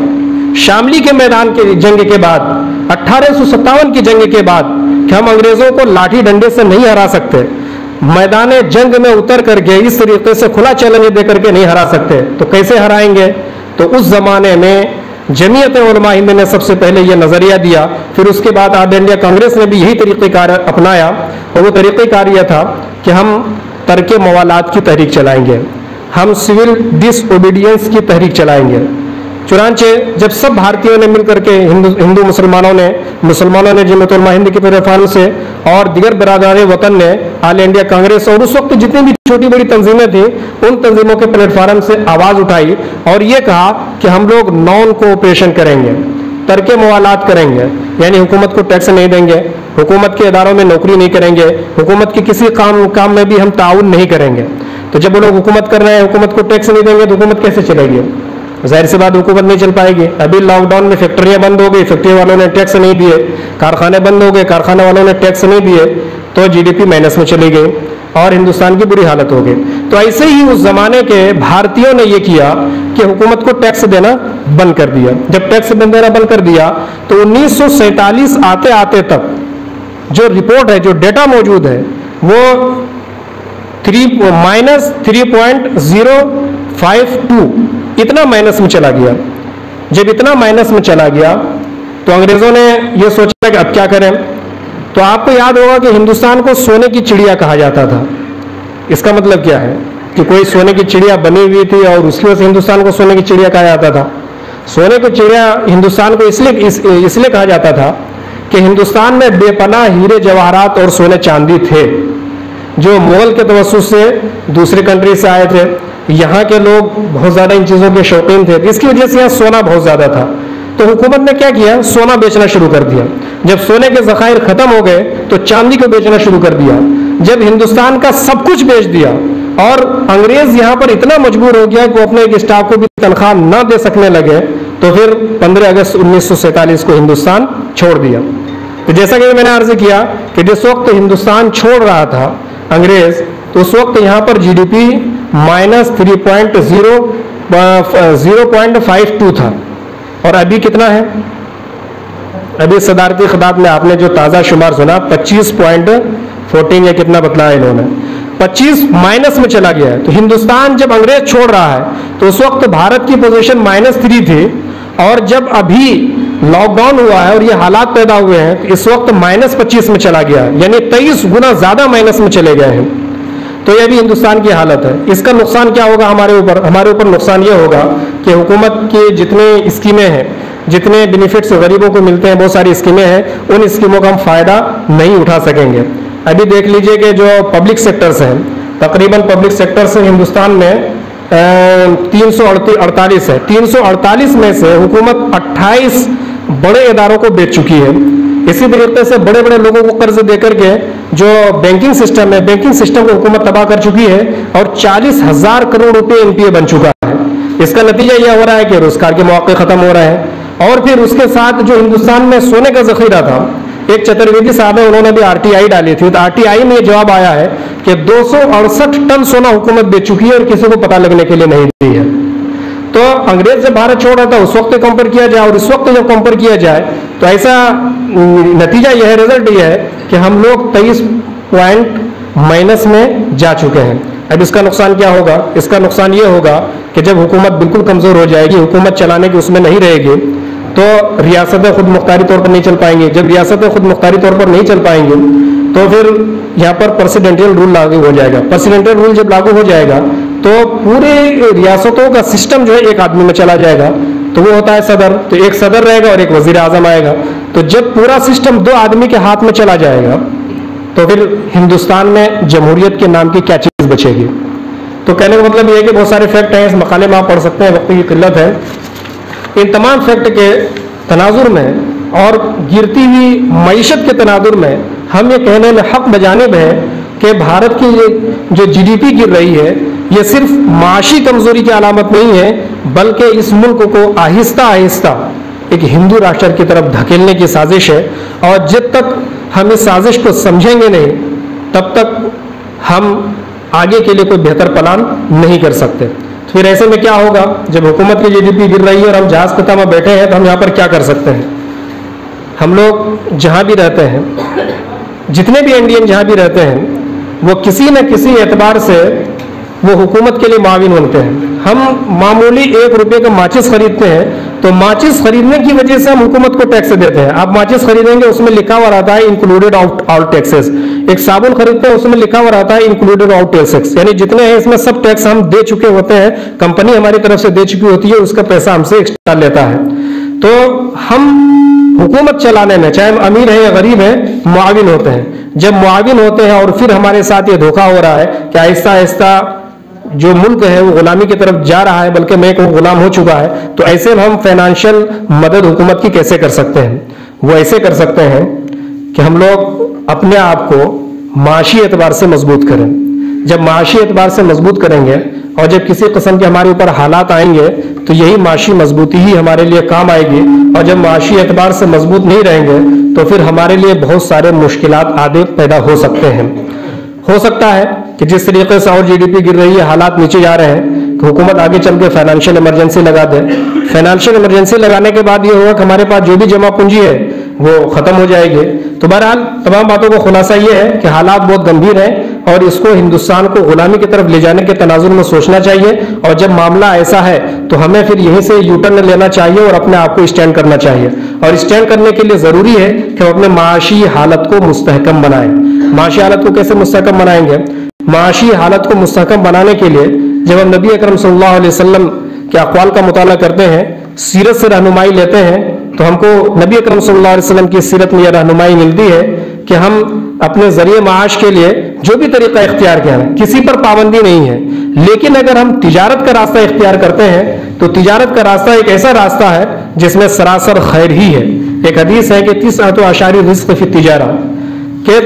شاملی کے میدان کے جنگ کے بعد 1857 کی جنگ کے بعد کہ ہم انگریزوں کو لاٹھی ڈنڈے سے نہیں ہرا سکتے, میدان جنگ میں اتر کر کے اس طریقے سے کھلا چیلنج دے کر کے نہیں ہرا سکتے, تو کیسے ہرائیں گے؟ تو اس زمانے میں جمعیت علماء ہند نے سب سے پہلے یہ نظریہ دیا. پھر اس کے بعد آل انڈیا کانگریس نے بھی یہی طریقہ کار اپنایا اور وہ طریقہ کار یہ تھا کہ ہم ترک موالات کی تحریک چلائیں گے, ہم سول ڈس اوبیڈینس کی تحریک چلائیں گے. چنانچہ جب سب بھارتیوں نے مل کر کے ہندو مسلمانوں نے جمعیت علماء ہند کے پلیٹ فارم سے اور دیگر برادران وطن نے آل انڈیا کانگریس اور اس وقت جتنی بھی چھوٹی بڑی تنظیمیں تھیں ان تنظیموں کے پلیٹ فارم سے آواز اٹھائی اور یہ کہا کہ ہم لوگ نان کوآپریشن کریں گے, ترک موالات کریں گے, یعنی حکومت کو ٹیکس نہیں دیں گے, حکومت کے اداروں میں نوکری نہیں کریں گے, حکومت کے کسی کام میں بھی ہم تعاون نہیں کریں گے. تو جب وہ لوگ حکومت کر رہے ہیں حکومت کو ٹیکس نہیں دیں گے تو حکومت کیسے چلے گی؟ ظاہر سی بات حکومت نہیں چل پائے گی. ابھی لاک ڈاؤن میں فیکٹریاں بند ہو گئی, فیکٹری والوں نے ٹیکس نہیں دیے, کارخانے بند ہو گئے, کارخانے والوں نے ٹیکس نہیں دیے, تو جی ڈی پی مائنس میں چلی گئی اور ہندوستان کی بری حالت ہو گئی. تو ایسے ہی اس زمانے کے بھارتیوں نے یہ کیا کہ حکومت کو ٹیکس دینا بند کر دیا. جب ٹیکس دینا بند کر دیا تو 1947 آتے آتے تک جو رپورٹ ہے, جو ڈیٹا موجود ہے, وہ -3.052 اتنا مائنس میں چلا گیا. جب اتنا مائنس میں چلا گیا تو انگریزوں نے یہ سوچا کہ اب کیا کریں. تو آپ کو یاد ہوگا کہ ہندوستان کو سونے کی چڑیا کہا جاتا تھا. اس کا مطلب کیا ہے کہ کوئی سونے کی چڑیا بنی ہوئی تھی اور اس کی وجہ سے ہندوستان کو سونے کی چڑیا کہا جاتا تھا. سونے کی چڑیا ہندوستان کو اس لیے کہا جاتا تھا کہ ہندوستان میں بے پناہ ہیرے جواہرات اور سونے چاندی تھے جو مغل کے توسط سے دوسری کنٹری سے آئے تھے. یہاں کے لوگ بہت زیادہ ان چیزوں کے شوقین تھے, اس کی وجہ سے یہاں سونا بہت زیادہ تھا. تو حکومت نے کیا کیا, سونا بیچنا شروع کر دیا. جب سونے کے ذخائر ختم ہو گئے تو چاندی کو بیچنا شروع کر دیا. جب ہندوستان کا سب کچھ بیچ دیا اور انگریز یہاں پر اتنا مجبور ہو گیا کہ وہ اپنے ایک اسٹاف کو بھی تنخواہ نہ دے سکنے لگے, تو پھر 15 اگست 1947 کو ہندوستان چھوڑ دیا. تو جیسا کہ میں نے عرض کیا کہ جس وقت ہندوستان چھوڑ رہا تھا انگریز, تو اس وقت یہاں پر جی ڈی پی -0.52 تھا. اور ابھی کتنا ہے؟ ابھی صدارتی خطاب میں آپ نے جو تازہ شمار سنا 25.14 یا کتنا بتلایا انہوں نے, 25 مائنس میں چلا گیا ہے. تو ہندوستان جب انگریز چھوڑ رہا ہے تو اس وقت بھارت کی پوزیشن -3 تھی, اور جب ابھی لاک ڈاؤن ہوا ہے اور یہ حالات پیدا ہوئے ہیں تو اس وقت -25 میں چلا گیا ہے, یعنی 23 گنا زیادہ مائنس میں چلے گئے ہیں. تو یہ بھی ہندوستان کی حالت ہے. اس کا نقصان کیا ہوگا ہمارے اوپر نقصان یہ ہوگا کہ حکومت کی جتنے اسکیمیں ہیں, جتنے بینیفٹس غریبوں کو ملتے ہیں, بہت ساری اسکیمیں ہیں, ان اسکیموں کا ہم فائدہ نہیں اٹھا سکیں گے. ابھی دیکھ لیجئے کہ جو پبلک سیکٹرز ہیں, تقریباً پبلک سیکٹرز ہندوستان میں 348 ہے. 348 میں سے حکومت 28 بڑے اداروں کو بیچ چکی ہے. اسی طریقے سے بڑے بڑے لوگوں کو قرض دے کر کے جو بینکنگ سسٹم ہے, بینکنگ سسٹم کو حکومت تباہ کر چکی ہے اور 40,000 کروڑ روپے NPA بن چکا ہے. اس کا نتیجہ یہ ہو رہا ہے کہ روزگار کے مواقع ختم ہو رہے ہیں. اور پھر اس کے ساتھ جو ہندوستان میں سونے کا ذخیرہ تھا, ایک چترویدی صاحب ہے, انہوں نے بھی RTI ڈالی تھی, تو RTI میں یہ جواب آیا ہے کہ 268 ٹن سونا حکومت بیچ چکی ہے اور کسی کو پتہ لگنے کے لیے نہیں دی ہے. تو انگریز جب بھارت چھوڑ رہا تھا اس وقت کمپیئر کیا جائے اور اس وقت جب کمپیئر کیا جائے تو ایسا نتیجہ یہ ہے, رزلٹ یہ ہے کہ ہم لوگ 23 پوائنٹ مائنس میں جا چکے ہیں. اب اس کا نقصان کیا ہوگا؟ اس کا نقصان یہ ہوگا کہ جب حکومت بالکل کمزور ہو جائے گی، حکومت چلانے کی اس میں نہیں رہے گی، تو ریاستیں خود مختاری طور پر نہیں چل پائیں گی. جب ریاستیں خود مختاری طور پر نہیں چل پائیں گی تو پھر یہاں پر پریسیڈنٹل رول لاگو ہو جائے گا. پریسیڈنٹل رول جب لاگو ہو جائے گا تو پورے ریاستوں کا سسٹم جو ہے ایک آدمی میں چلا جائے گا، تو وہ ہوتا ہے صدر. تو ایک صدر رہے گا اور ایک وزیر اعظم آئے گا. تو جب پورا سسٹم دو آدمی کے ہاتھ میں چلا جائے گا تو پھر ہندوستان میں جمہوریت کے نام کی کیا چیز بچے گی؟ تو کہنے کا مطلب یہ ہے کہ بہت سارے فیکٹ ہیں، اس مقالے میں آپ پڑھ سکتے ہیں، وقت کی قلت ہے. ان تمام فیکٹ کے تناظر میں اور گرتی ہوئی معیشت کے تناظر میں ہم یہ کہنے میں حق بجانب ہے کہ بھارت کی جو جی ڈی پی گر رہی ہے یہ صرف معاشی کمزوری کی علامت نہیں ہے، بلکہ اس ملک کو آہستہ آہستہ ایک ہندو راشٹر کی طرف دھکیلنے کی سازش ہے. اور جب تک ہم اس سازش کو سمجھیں گے نہیں تب تک ہم آگے کے لیے کوئی بہتر پلان نہیں کر سکتے. پھر ایسے میں کیا ہوگا؟ جب حکومت کی جی ڈی پی گر رہی ہے اور ہم جہاز پتہ میں بیٹھے ہیں تو ہم یہاں پر کیا کر سکتے ہیں؟ ہم لوگ جہاں بھی رہتے ہیں، جتنے بھی انڈین جہاں بھی رہتے ہیں، وہ کسی نہ کسی اعتبار سے وہ حکومت کے لیے معاون ہوتے ہیں. ہم معمولی 1 روپے کا ماچس خریدتے ہیں تو ماچس خریدنے کی وجہ سے ہم حکومت کو ٹیکس دیتے ہیں. آپ ماچس خریدیں گے اس میں لکھا ہوا رہتا ہے انکلوڈیڈ آل ٹیکسز. ایک صابن خریدتے ہیں اس میں لکھا ہوا رہتا ہے انکلوڈیڈ آل ٹیکسز، یعنی جتنے ہیں اس میں سب ٹیکس ہم دے چکے ہوتے ہیں، کمپنی ہماری طرف سے دے چکی ہوتی ہے، اس کا پیسہ ہم سے ایکسٹرا لیتا ہے. تو ہم حکومت چلانے میں چاہے ہم امیر ہیں یا غریب ہیں معاون ہوتے ہیں. جب معاون ہوتے ہیں اور پھر ہمارے ساتھ یہ دھوکہ ہو رہا ہے کہ آہستہ آہستہ جو ملک ہے وہ غلامی کی طرف جا رہا ہے، بلکہ میں ایک غلام ہو چکا ہے، تو ایسے میں ہم فائنانشیل مدد حکومت کی کیسے کر سکتے ہیں؟ وہ ایسے کر سکتے ہیں کہ ہم لوگ اپنے آپ کو معاشی اعتبار سے مضبوط کریں. جب معاشی اعتبار سے مضبوط کریں گے اور جب کسی قسم کے ہمارے اوپر حالات آئیں گے تو یہی معاشی مضبوطی ہی ہمارے لیے کام آئے گی. اور جب معاشی اعتبار سے مضبوط نہیں رہیں گے تو پھر ہمارے لیے بہت سارے مشکلات آدھے پیدا ہو سکتے ہیں. ہو سکتا ہے کہ جس طریقے سے اور جی ڈی پی گر رہی ہے، حالات نیچے جا رہے ہیں، کہ حکومت آگے چل کے فائنانشیل ایمرجنسی لگا دے. فائنانشیل ایمرجنسی لگانے کے بعد یہ ہوگا کہ ہمارے پاس جو بھی جمع پونجی ہے وہ ختم ہو جائے گی. تو بہرحال تمام باتوں کا خلاصہ یہ ہے کہ حالات بہت گمبھیر ہیں اور اس کو ہندوستان کو غلامی کی طرف لے جانے کے تناظر میں سوچنا چاہیے. اور جب معاملہ ایسا ہے تو ہمیں پھر یہیں سے یو ٹرن لینا چاہیے اور اپنے آپ کو اسٹینڈ کرنا چاہیے. اور اسٹینڈ کرنے کے لیے ضروری ہے کہ ہم اپنے معاشی حالت کو مستحکم بنائیں. معاشی حالت کو کیسے مستحکم بنائیں گے؟ معاشی حالت کو مستحکم بنانے کے لیے جب ہم نبی اکرم صلی اللہ علیہ وسلم کے اقوال کا مطالعہ کرتے ہیں، سیرت سے رہنمائی لیتے ہیں، تو ہم کو نبی اکرم صلی اللہ علیہ وسلم کی سیرت میں یہ رہنمائی ملتی ہے کہ ہم اپنے ذریعے معاش کے لیے جو بھی طریقہ اختیار کیا ہے، کسی پر پابندی نہیں ہے، لیکن اگر ہم تجارت کا راستہ اختیار کرتے ہیں تو تجارت کا راستہ ایک ایسا راستہ ہے جس میں سراسر خیر ہی ہے. ایک حدیث ہے کہ 30 اعشاری رزق فی التجارہ، کہ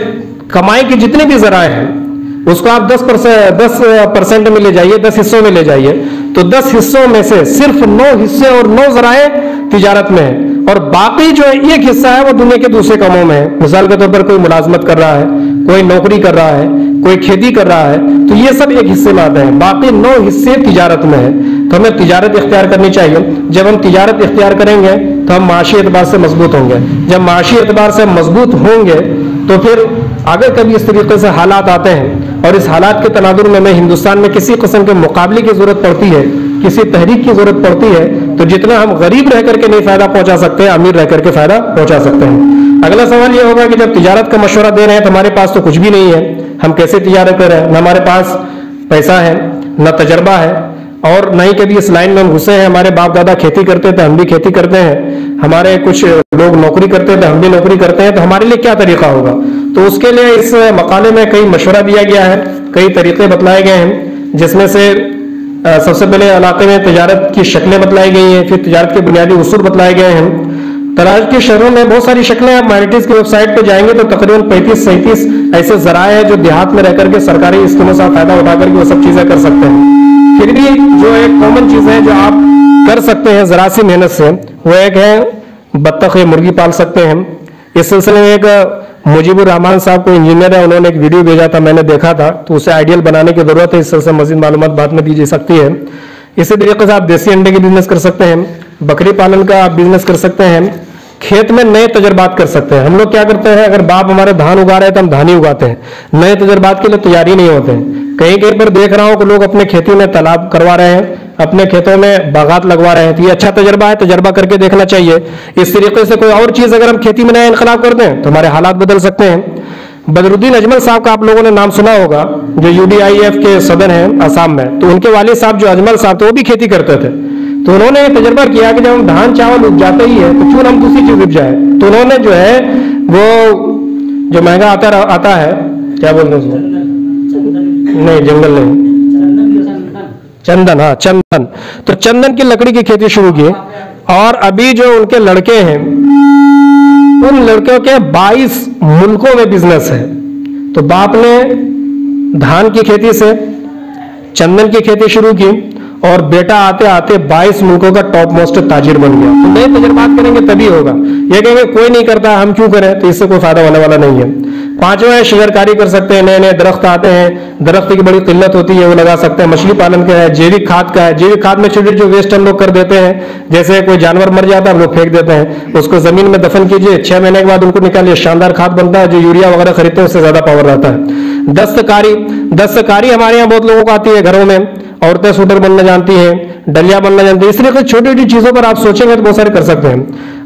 کمائی کی جتنے بھی ذرائع ہیں اس کو آپ 10% میں لے جائیے، 10 حصوں میں لے جائیے، تو 10 حصوں میں سے صرف 9 حصے اور 9 ذرائع تجارت میں ہیں، اور باقی جو ایک حصہ ہے وہ دنیا کے دوسرے کاموں میں ہے. مثال کے طور پر کوئی ملازمت کر رہا ہے، کوئی نوکری کر رہا ہے، کوئی کھیتی کر رہا ہے، تو یہ سب ایک حصے میں آتے ہیں. باقی 9 حصے تجارت میں ہیں. تو ہمیں تجارت اختیار کرنی چاہیے. جب ہم تجارت اختیار کریں گے تو ہم معاشی اعتبار سے مضبوط ہوں گے. جب معاشی اعتبار سے مضبوط ہوں گے تو پھر اگر کبھی اس طریقے سے حالات آتے ہیں اور اس حالات کے تناظر میں ہندوستان میں کسی قسم کے مقابلے کی ضرورت پڑتی ہے، کسی تحریک کی ضرورت پڑتی ہے، تو جتنا ہم غریب رہ کر کے نہیں فائدہ پہنچا سکتے، امیر رہ کر کے فائدہ پہنچا سکتے ہیں. اگلا سوال یہ ہوگا کہ جب تجارت کا مشورہ دے رہے ہیں تو ہمارے پاس تو کچھ بھی نہیں ہے، ہم کیسے تجارت کر رہے ہیں؟ نہ ہمارے پاس پیسہ ہے، نہ تجربہ ہے، اور نہ ہی کبھی اس لائن میں ہم گھسے ہیں. ہمارے باپ دادا کھیتی کرتے تھے، ہم بھی کھیتی کرتے ہیں، ہمارے کچھ لوگ نوکری کرتے تھے، ہم بھی نوکری کرتے ہیں. تو ہمارے لیے کیا طریقہ ہوگا؟ تو اس کے لیے اس مقالے میں کئی مشورہ دیا گیا ہے، کئی طریقے بتلائے گئے ہیں، جس میں سے سب سے پہلے علاقے میں تجارت کی شکلیں بتلائی گئی ہیں، پھر تجارت کے بنیادی اصول بتلائے گئے ہیں. تجارت کے شہروں میں بہت ساری شکلیں، آپ مائنٹیز کی ویب سائٹ پہ جائیں گے تو تقریباً 35-37 ایسے ذرائع ہیں جو دیہات میں رہ کر کے سرکاری اسکیموں سے فائدہ اٹھا کر کے وہ سب چیزیں کر سکتے ہیں. پھر بھی جو ایک کامن چیزیں جو آپ کر سکتے ہیں ذرا سی محنت سے، وہ ایک ہے بطخ یا مرغی پال سکتے ہیں. اس سلسلے میں ایک مجیب الرحمان صاحب کو انجینئر ہے، انہوں نے ایک ویڈیو بھیجا تھا، میں نے دیکھا تھا، تو اسے آئیڈیل بنانے کی ضرورت ہے. اس سلسلے میں مزید معلومات بعد میں دی جا سکتی ہے. اسی طریقے سے آپ دیسی انڈے کی بزنس کر سکتے ہیں، بکری پالن کا آپ بزنس کر سکتے ہیں، کھیت میں نئے تجربات کر سکتے ہیں. ہم لوگ کیا کرتے ہیں، اگر باپ ہمارے دھان اگا رہے ہیں تو ہم دھان ہی اگاتے ہیں، نئے تجربات کے لیے تیاری نہیں ہوتے ہیں. کہیں کہیں پر دیکھ رہا ہوں کہ لوگ اپنے کھیتی میں تالاب کروا رہے ہیں, اپنے کھیتوں میں باغات لگوا رہے ہیں. تو یہ اچھا تجربہ ہے, تجربہ کر کے دیکھنا چاہیے. اس طریقے سے کوئی اور چیز اگر ہم کھیتی میں نیا انقلاب کر دیں تو ہمارے حالات بدل سکتے ہیں. بدرالدین اجمل صاحب کا آپ لوگوں نے نام سنا ہوگا, جو UDIF کے صدر ہیں آسام میں. تو ان کے والد صاحب جو اجمل صاحب تھے وہ بھی کھیتی کرتے تھے. تو انہوں نے یہ تجربہ کیا کہ جب ہم دھان چاول اگجاتے ہی ہے تو کیوں ہم دوسری چیز اگجائے. تو انہوں نے جو ہے وہ جو مہنگا آتا ہے, کیا بولتے ہیں اس کو, نہیں جنگل نہیں, چندن, ہاں چندن. تو چندن کی لکڑی کی کھیتی شروع کی. اور ابھی جو ان کے لڑکے ہیں ان لڑکوں کے 22 ملکوں میں بزنس ہے. تو باپ نے دھان کی کھیتی سے چندن کی کھیتی شروع کی اور بیٹا آتے آتے 22 ملکوں کا ٹاپ موسٹ تاجر بن گیا. تو نئے تجربات کریں گے تبھی ہوگا. یہ کہیں گے کوئی نہیں کرتا ہم کیوں کریں, تو اس سے کوئی فائدہ ہونے والا نہیں ہے. پانچواں ہے شجرکاری کر سکتے ہیں. نئے نئے درخت آتے ہیں, درخت کی بڑی قلت ہوتی ہے وہ لگا سکتے ہیں. مچھلی پالن کا ہے, جیوک کھاد کا ہے. جیوک کھاد میں چھوٹے جو ویسٹ ہم لوگ کر دیتے ہیں, جیسے کوئی جانور مر جاتا ہے ہم لوگ پھینک دیتے ہیں, اس کو زمین میں دفن کیجئے, 6 مہینے کے بعد ان کو نکالیے, شاندار کھاد بنتا ہے. جو یوریا وغیرہ خریدتے ہیں اس سے زیادہ پاور رہتا ہے. دستکاری ہمارے یہاں بہت لوگوں کو آتی ہے گھروں میں. عورتیں سوٹر بننا جانتی ہیں, ڈلیا بننا جانتی ہیں. اس طریقے سے چھوٹی چھوٹی چیزوں پر آپ سوچیں گے تو بہت سارے کر سکتے ہیں.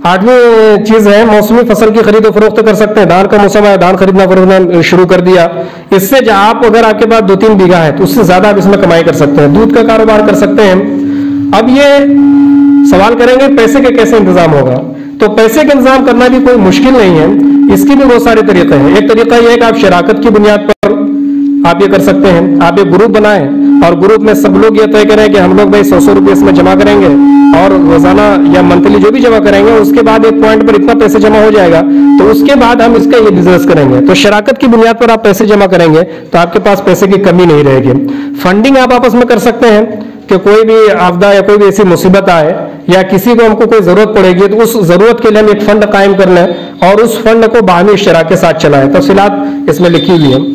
8ویں چیز ہے موسمی فصل کی خرید و فروخت کر سکتے ہیں. دھان کا موسم ہے, دھان خریدنا فروخنا شروع کر دیا. اس سے آپ اگر آپ کے پاس 2-3 بیگھہ ہے تو اس سے زیادہ آپ اس میں کمائی کر سکتے ہیں. دودھ کا کاروبار کر سکتے ہیں. اب یہ سوال کریں گے پیسے کے کیسے انتظام ہوگا. تو پیسے کا انتظام کرنا بھی کوئی مشکل نہیں ہے, اس کے بھی بہت سارے طریقے ہیں. ایک طریقہ یہ ہے کہ آپ شراکت کی بنیاد پر آپ یہ کر سکتے ہیں. آپ ایک گروپ بنائیں اور گروپ میں سب لوگ یہ طے کریں کہ ہم لوگ بھائی 100 روپئے اس میں جمع کریں گے اور روزانہ یا منتھلی جو بھی جمع کریں گے اس کے بعد ایک پوائنٹ پر اتنا پیسے جمع ہو جائے گا تو اس کے بعد ہم اس کا یہ بزنس کریں گے. تو شراکت کی بنیاد پر آپ پیسے جمع کریں گے تو آپ کے پاس پیسے کی کمی نہیں رہے گی. فنڈنگ آپ آپس میں کر سکتے ہیں کہ کوئی بھی آفدہ یا کوئی بھی ایسی مصیبت آئے یا کسی کو ہم کو کوئی ضرورت پڑے گی تو اس ضرورت کے لیے ہم ایک فنڈ قائم کر لیں اور اس فنڈ کو باہمی اشتراک کے ساتھ چلائیں. تفصیلات اس میں لکھی ہوئی ہیں.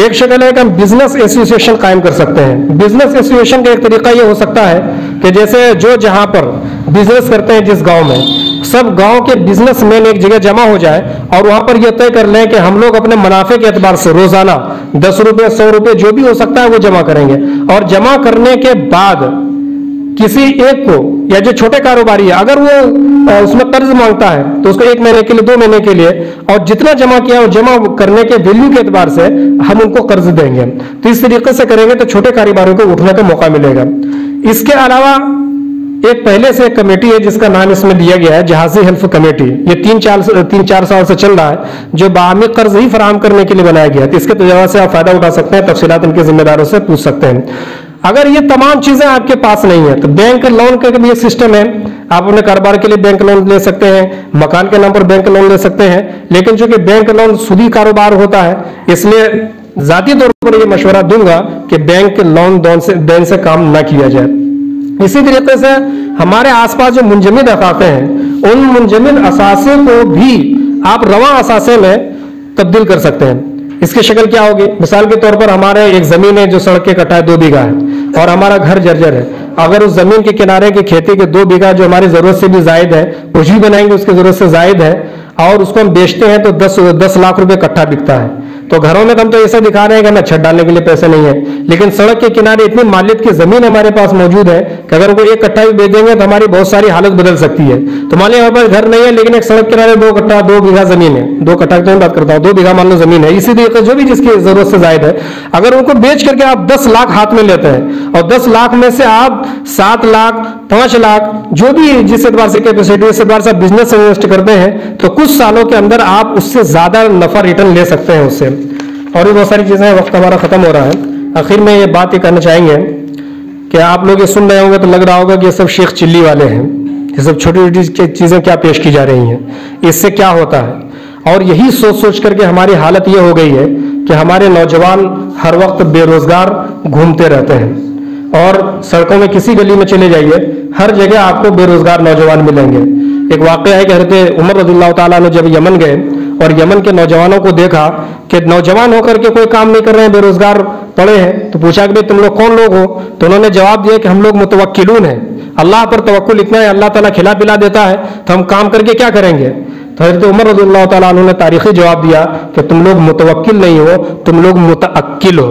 ایک شکل ہے کہ ہم بزنس ایسوسیشن قائم کر سکتے ہیں. بزنس ایسوسیشن کا ایک طریقہ یہ ہو سکتا ہے کہ جیسے جو جہاں پر بزنس کرتے ہیں جس گاؤں میں سب گاؤں کے بزنس مین ایک جگہ جمع ہو جائے اور وہاں پر یہ طے کر لیں کہ ہم لوگ اپنے منافع کے اعتبار سے روزانہ 10 روپے 100 روپے جو بھی ہو سکتا ہے وہ جمع کریں گے. اور جمع کرنے کے بعد کسی ایک کو یا جو چھوٹے کاروباری ہے اگر وہ اس میں قرض مانگتا ہے تو اس کو 1 مہینے کے لیے 2 مہینے کے لیے اور جتنا جمع کیا وہ جمع کرنے کے ویلیو کے اعتبار سے ہم ان کو قرض دیں گے. تو اس طریقے سے کریں گے تو چھوٹے کاروباریوں کو اٹھنے کا موقع ملے گا. اس کے علاوہ ایک پہلے سے ایک کمیٹی ہے جس کا نام اس میں دیا گیا ہے جہازی حلف کمیٹی. یہ 3-4 سال سے چل رہا ہے جو باہمی قرض ہی فراہم کرنے کے لیے بنایا گیا ہے. تو اس کے تجربہ سے آپ فائدہ اٹھا سکتے ہیں. تفصیلات ان کے ذمہ داروں سے پوچھ سکتے ہیں. اگر یہ تمام چیزیں آپ کے پاس نہیں ہیں تو بینک لون کا بھی ایک سسٹم ہے. آپ اپنے کاروبار کے لیے بینک لون لے سکتے ہیں, مکان کے نام پر بینک لون لے سکتے ہیں. لیکن چونکہ بینک لون سودی کاروبار ہوتا ہے اس لیے ذاتی طور پر یہ مشورہ دوں گا کہ بینک لون دین سے کام نہ کیا جائے. اسی طریقے سے ہمارے آس پاس جو منجمد اثاثے ہیں ان منجمد اثاثے کو بھی آپ رواں اثاثے میں تبدیل کر سکتے ہیں. اس کی شکل کیا ہوگی؟ مثال کے طور پر ہمارے ایک زمین ہے جو سڑک کے کٹا ہے 2 بیگھہ ہے اور ہمارا گھر جرجر ہے. اگر اس زمین کے کنارے کی کھیتی کے 2 بیگھہ جو ہماری ضرورت سے بھی زائد ہے کچھ بھی بنائیں گے اس کی ضرورت سے زائد ہے اور اس کو ہم بیچتے ہیں تو 10 لاکھ روپے کٹھا بکتا ہے. تو گھروں میں ہم تو ایسا دکھا رہے ہیں کہ ہمیں چھت ڈالنے کے لیے پیسے نہیں ہے, لیکن سڑک کے کنارے اتنی مالیت کی زمین ہمارے پاس موجود ہے کہ اگر کوئی 1 کٹھا بھی بیچ دیں گے تو ہماری بہت ساری حالت بدل سکتی ہے. تو مان لیں ہمارے پاس گھر نہیں ہے لیکن ایک سڑک کنارے 2 بیگھہ زمین ہے, 2 کٹھا کی بات کرتا ہوں, 2 بیگھہ مان لو زمین ہے. اسی طریقے جو بھی جس کی ضرورت سے زائد ہے اگر ان کو بیچ کر کے آپ 10 لاکھ ہاتھ میں لیتے ہیں اور 10 لاکھ میں سے آپ 7 لاکھ 5 لاکھ جو بھی جس اعتبار سے کیپیسٹی اس اعتبار سے بزنس انویسٹ کرتے ہیں تو کچھ سالوں کے اندر آپ اس سے زیادہ نفع ریٹرن لے سکتے ہیں اس سے. اور بھی بہت ساری چیزیں ہیں, وقت ہمارا ختم ہو رہا ہے. آخر میں یہ بات یہ کہنا چاہیں گے کہ آپ لوگ یہ سن رہے ہوں گے تو لگ رہا ہوگا کہ یہ سب شیخ چلی والے ہیں, یہ سب چھوٹی چھوٹی چیزیں کیا پیش کی جا رہی ہیں, اس سے کیا ہوتا ہے. اور یہی سوچ کر کے ہماری حالت یہ ہو گئی ہے کہ ہمارے نوجوان ہر وقت بے روزگار گھومتے رہتے ہیں اور سڑکوں میں کسی گلی میں چلے جائیے ہر جگہ آپ کو بے روزگار نوجوان ملیں گے. ایک واقعہ ہے کہ حضرت عمر رضی اللہ تعالیٰ نے جب یمن گئے اور یمن کے نوجوانوں کو دیکھا کہ نوجوان ہو کر کے کوئی کام نہیں کر رہے ہیں, بے روزگار پڑے ہیں, تو پوچھا کہ تم لوگ کون لوگ ہو؟ تو انہوں نے جواب دیا کہ ہم لوگ متوکلون ہیں, اللہ پر توکل اتنا ہے, اللہ تعالیٰ کھلا پلا دیتا ہے تو ہم کام کر کے کیا کریں گے. تو حضرت عمر رضی اللہ تعالیٰ عنہ نے تاریخی جواب دیا کہ تم لوگ متوکل نہیں ہو, تم لوگ متعقل ہو.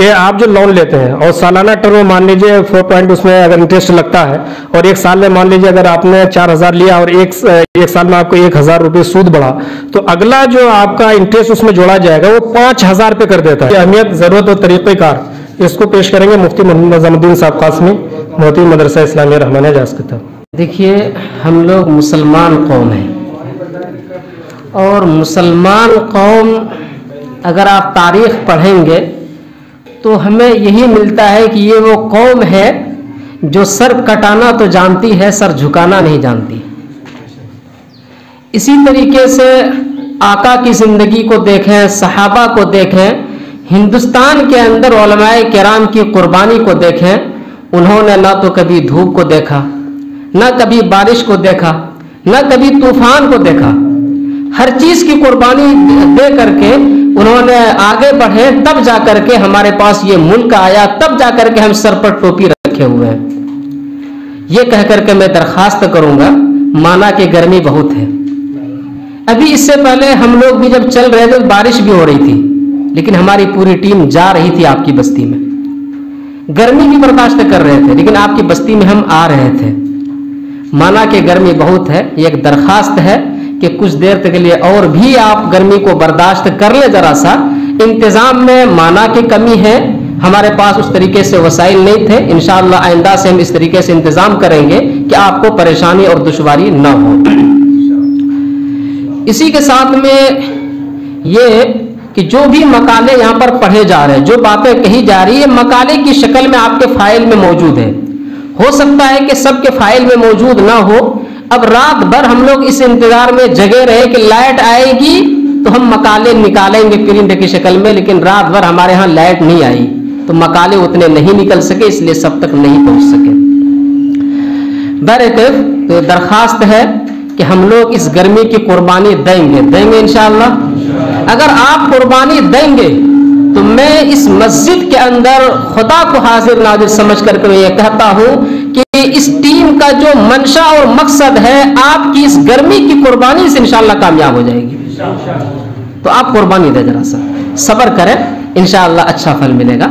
کہ آپ جو لون لیتے ہیں اور سالانہ ٹرم مان لیجیے 4 اس میں اگر انٹرسٹ لگتا ہے اور ایک سال میں مان لیجیے اگر آپ نے 4,000 لیا اور ایک سال میں آپ کو 1,000 روپے سود بڑھا تو اگلا جو آپ کا انٹرسٹ اس میں جوڑا جائے گا وہ 5,000 پہ کر دیتا ہے. اہمیت، ضرورت اور طریقہ کار اس کو پیش کریں گے مفتی محمد نظام الدین صاحب قاسمی، محتی مدرسہ اسلامیہ رحمانیہ اجاز کتاب.
دیکھیے ہم لوگ مسلمان قوم ہیں اور مسلمان قوم اگر آپ تاریخ پڑھیں گے تو ہمیں یہی ملتا ہے کہ یہ وہ قوم ہے جو سر کٹانا تو جانتی ہے، سر جھکانا نہیں جانتی. اسی طریقے سے آقا کی زندگی کو دیکھیں، صحابہ کو دیکھیں، ہندوستان کے اندر علماء کرام کی قربانی کو دیکھیں. انہوں نے نہ تو کبھی دھوپ کو دیکھا، نہ کبھی بارش کو دیکھا، نہ کبھی طوفان کو دیکھا. ہر چیز کی قربانی دے کر کے انہوں نے آگے بڑھے، تب جا کر کے ہمارے پاس یہ ملک آیا، تب جا کر کے ہم سر پر ٹوپی رکھے ہوئے ہیں. یہ کہہ کر کے میں درخواست کروں گا، مانا کہ گرمی بہت ہے. ابھی اس سے پہلے ہم لوگ بھی جب چل رہے تھے بارش بھی ہو رہی تھی، لیکن ہماری پوری ٹیم جا رہی تھی آپ کی بستی میں. گرمی بھی برداشت کر رہے تھے لیکن آپ کی بستی میں ہم آ رہے تھے. مانا کہ گرمی بہت ہے. یہ ایک درخواست ہے کہ کچھ دیر تک کے لیے اور بھی آپ گرمی کو برداشت کر لیں. ذرا سا انتظام میں مانا کی کمی ہے، ہمارے پاس اس طریقے سے وسائل نہیں تھے. انشاءاللہ آئندہ سے ہم اس طریقے سے انتظام کریں گے کہ آپ کو پریشانی اور دشواری نہ ہو. اسی کے ساتھ میں یہ کہ جو بھی مقالے یہاں پر پڑھے جا رہے ہیں، جو باتیں کہی جا رہی ہے، مقالے کی شکل میں آپ کے فائل میں موجود ہے. ہو سکتا ہے کہ سب کے فائل میں موجود نہ ہو. اب رات بھر ہم لوگ اس انتظار میں جگے رہے کہ لائٹ آئے گی تو ہم مقالے نکالیں گے پرنٹ کی شکل میں، لیکن رات بھر ہمارے ہاں لائٹ نہیں آئی تو مقالے اتنے نہیں نکل سکے، اس لیے سب تک نہیں پہنچ سکے. بہرکیف تو درخواست ہے کہ ہم لوگ اس گرمی کی قربانی دیں گے انشاءاللہ. اگر آپ قربانی دیں گے تو میں اس مسجد کے اندر خدا کو حاضر ناظر سمجھ کر کے یہ کہتا ہوں کہ اس ٹیم کا جو منشا اور مقصد ہے آپ کی اس گرمی کی قربانی سے انشاءاللہ کامیاب ہو جائے گی. تو آپ قربانی دیں، ذرا سا صبر کریں، انشاءاللہ اچھا پھل ملے گا.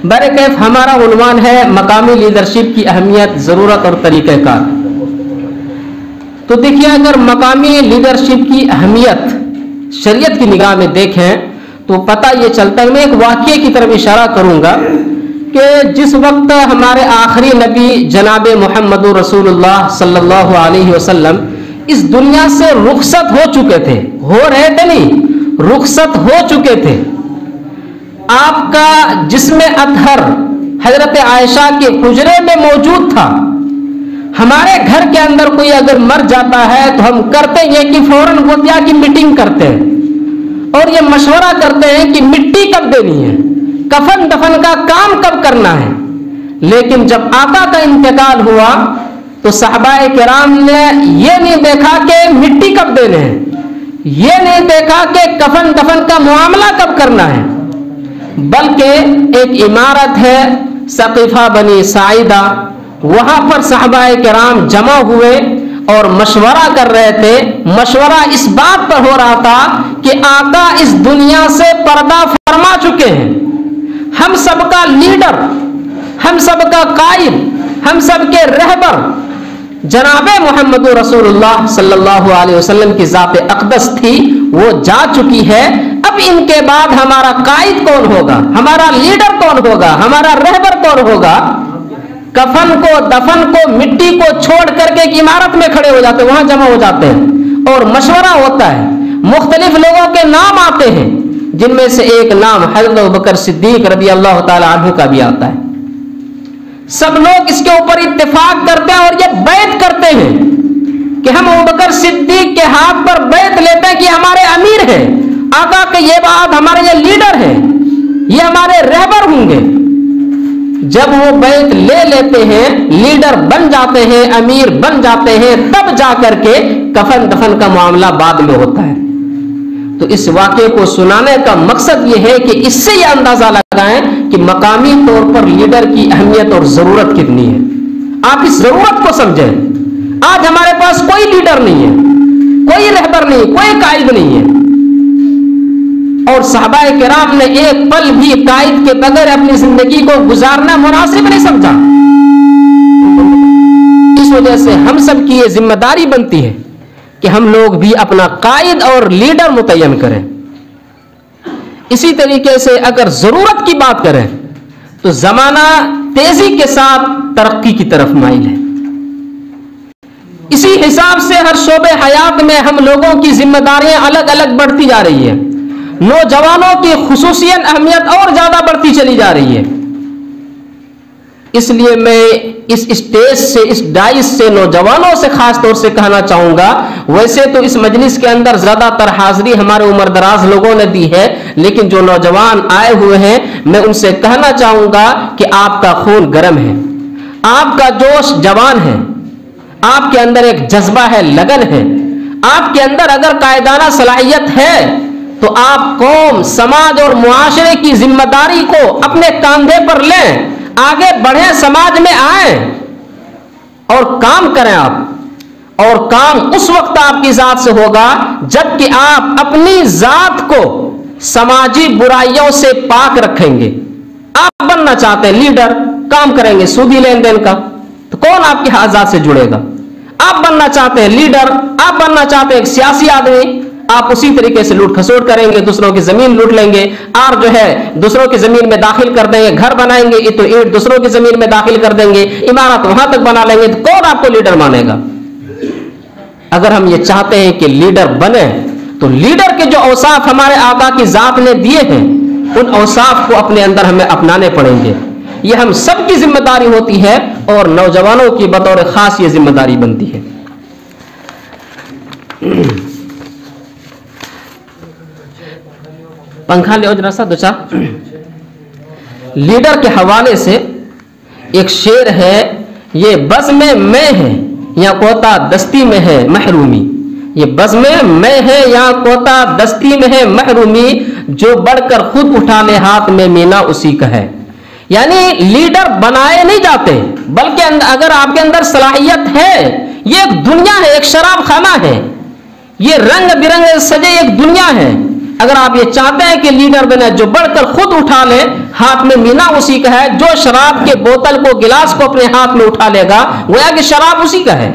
برکیف ہمارا عنوان ہے مقامی لیڈرشپ کی اہمیت، ضرورت اور طریقہ کار. تو دیکھیے اگر مقامی لیڈرشپ کی اہمیت شریعت کی نگاہ میں دیکھیں تو پتہ یہ چلتا ہے. میں ایک واقعے کی طرف اشارہ کروں گا کہ جس وقت ہمارے آخری نبی جناب محمد رسول اللہ صلی اللہ علیہ وسلم اس دنیا سے رخصت ہو چکے تھے، ہو رہے تھے نہیں، رخصت ہو چکے تھے. آپ کا جسم اطہر حضرت عائشہ کے حجرے میں موجود تھا. ہمارے گھر کے اندر کوئی اگر مر جاتا ہے تو ہم کرتے یہ کہ فوراً گوتیا کی میٹنگ کرتے ہیں اور یہ مشورہ کرتے ہیں کہ مٹی کب دینی ہے، کفن دفن کا کام کب کرنا ہے. لیکن جب آقا کا انتقال ہوا تو صحابہ کرام نے یہ نہیں دیکھا کہ مٹی کب دینے ہیں، یہ نہیں دیکھا کہ کفن دفن کا معاملہ کب کرنا ہے، بلکہ ایک عمارت ہے سقیفہ بنی ساعدہ، وہاں پر صحابہ کرام جمع ہوئے اور مشورہ کر رہے تھے. مشورہ اس بات پر ہو رہا تھا کہ آقا اس دنیا سے پردہ فرما چکے ہیں. ہم سب کا لیڈر، ہم سب کا قائد، ہم سب کے رہبر جناب محمد رسول اللہ صلی اللہ علیہ وسلم کی ذات اقدس تھی، وہ جا چکی ہے. اب ان کے بعد ہمارا قائد کون ہوگا، ہمارا لیڈر کون ہوگا، ہمارا رہبر کون ہوگا. کفن کو دفن کو مٹی کو چھوڑ کر کے ایک عمارت میں کھڑے ہو جاتے ہیں، وہاں جمع ہو جاتے ہیں اور مشورہ ہوتا ہے. مختلف لوگوں کے نام آتے ہیں جن میں سے ایک نام حضرت ابوبکر صدیق رضی اللہ تعالی عنہ کا بھی آتا ہے. سب لوگ اس کے اوپر اتفاق کرتے ہیں اور یہ بیعت کرتے ہیں کہ ہم ابوبکر صدیق کے ہاتھ پر بیعت لیتے ہیں کہ ہمارے امیر ہیں، آقا کہ یہ بات ہمارے یہ لیڈر ہیں، یہ ہمارے رہبر ہوں گے. جب وہ بیعت لے لیتے ہیں، لیڈر بن جاتے ہیں، امیر بن جاتے ہیں، تب جا کر کے کفن دفن کا معاملہ بعد میں ہوتا ہے. تو اس واقعے کو سنانے کا مقصد یہ ہے کہ اس سے یہ اندازہ لگائیں کہ مقامی طور پر لیڈر کی اہمیت اور ضرورت کتنی ہے. آپ اس ضرورت کو سمجھیں. آج ہمارے پاس کوئی لیڈر نہیں ہے، کوئی رہبر نہیں، کوئی قائد نہیں ہے، اور صحابہ کرام نے ایک پل بھی قائد کے بغیر اپنی زندگی کو گزارنا مناسب نہیں سمجھا. اس وجہ سے ہم سب کی یہ ذمہ داری بنتی ہے کہ ہم لوگ بھی اپنا قائد اور لیڈر متعین کریں. اسی طریقے سے اگر ضرورت کی بات کریں تو زمانہ تیزی کے ساتھ ترقی کی طرف مائل ہے. اسی حساب سے ہر شعبے حیات میں ہم لوگوں کی ذمہ داریاں الگ الگ بڑھتی جا رہی ہیں. نوجوانوں کی خصوصیاً اہمیت اور زیادہ بڑھتی چلی جا رہی ہے. اس لیے میں اس اسٹیج سے, اس ڈائس سے نوجوانوں سے خاص طور سے کہنا چاہوں گا. ویسے تو اس مجلس کے اندر زیادہ تر حاضری ہمارے عمر دراز لوگوں نے دی ہے, لیکن جو نوجوان آئے ہوئے ہیں میں ان سے کہنا چاہوں گا کہ آپ کا خون گرم ہے, آپ کا جوش جوان ہے, آپ کے اندر ایک جذبہ ہے, لگن ہے. آپ کے اندر اگر قائدانہ صلاحیت ہے تو آپ قوم, سماج اور معاشرے کی ذمہ داری کو اپنے کاندھے پر لیں, آگے بڑھیں, سماج میں آئیں اور کام کریں آپ. اور کام اس وقت آپ کی ذات سے ہوگا جب کہ آپ اپنی ذات کو سماجی برائیوں سے پاک رکھیں گے. آپ بننا چاہتے ہیں لیڈر, کام کریں گے سودی لین دین کا, تو کون آپ کے ذات سے جڑے گا؟ آپ بننا چاہتے ہیں لیڈر, آپ بننا چاہتے ہیں ایک سیاسی آدمی, آپ اسی طریقے سے لوٹ کھسوٹ کریں گے, دوسروں کی زمین لوٹ لیں گے, اور جو ہے دوسروں کی زمین میں داخل کر دیں گے, گھر بنائیں گے یہ تو اینٹ دوسروں کی زمین میں داخل کر دیں گے, عمارت وہاں تک بنا لیں گے, تو کون آپ کو لیڈر مانے گا؟ اگر ہم یہ چاہتے ہیں کہ لیڈر بنے تو لیڈر کے جو اوصاف ہمارے آقا کی ذات نے دیے ہیں ان اوصاف کو اپنے اندر ہمیں اپنانے پڑیں گے. یہ ہم سب کی ذمہ داری ہوتی ہے اور نوجوانوں کی بطور خاص یہ ذمہ داری بنتی ہے. پنکھا لے جرا سا دوچا. لیڈر کے حوالے سے ایک شعر ہے, یہ بز میں ہے یا کوتا دستی میں ہے محرومی, یہ بز میں ہے یا کوتا دستی میں ہے محرومی, جو بڑھ کر خود اٹھا لے ہاتھ میں مینا اسی کا ہے. یعنی لیڈر بنائے نہیں جاتے, بلکہ اگر آپ کے اندر صلاحیت ہے, یہ ایک دنیا ہے, ایک شراب خانہ ہے, یہ رنگ برنگ سجے ایک دنیا ہے. اگر آپ یہ چاہتے ہیں کہ لیڈر بنے جو بڑھ کر خود اٹھا لے ہاتھ میں مینا اسی کا ہے, جو شراب کے بوتل کو گلاس کو اپنے ہاتھ میں اٹھا لے گا گویا کہ شراب اسی کا ہے.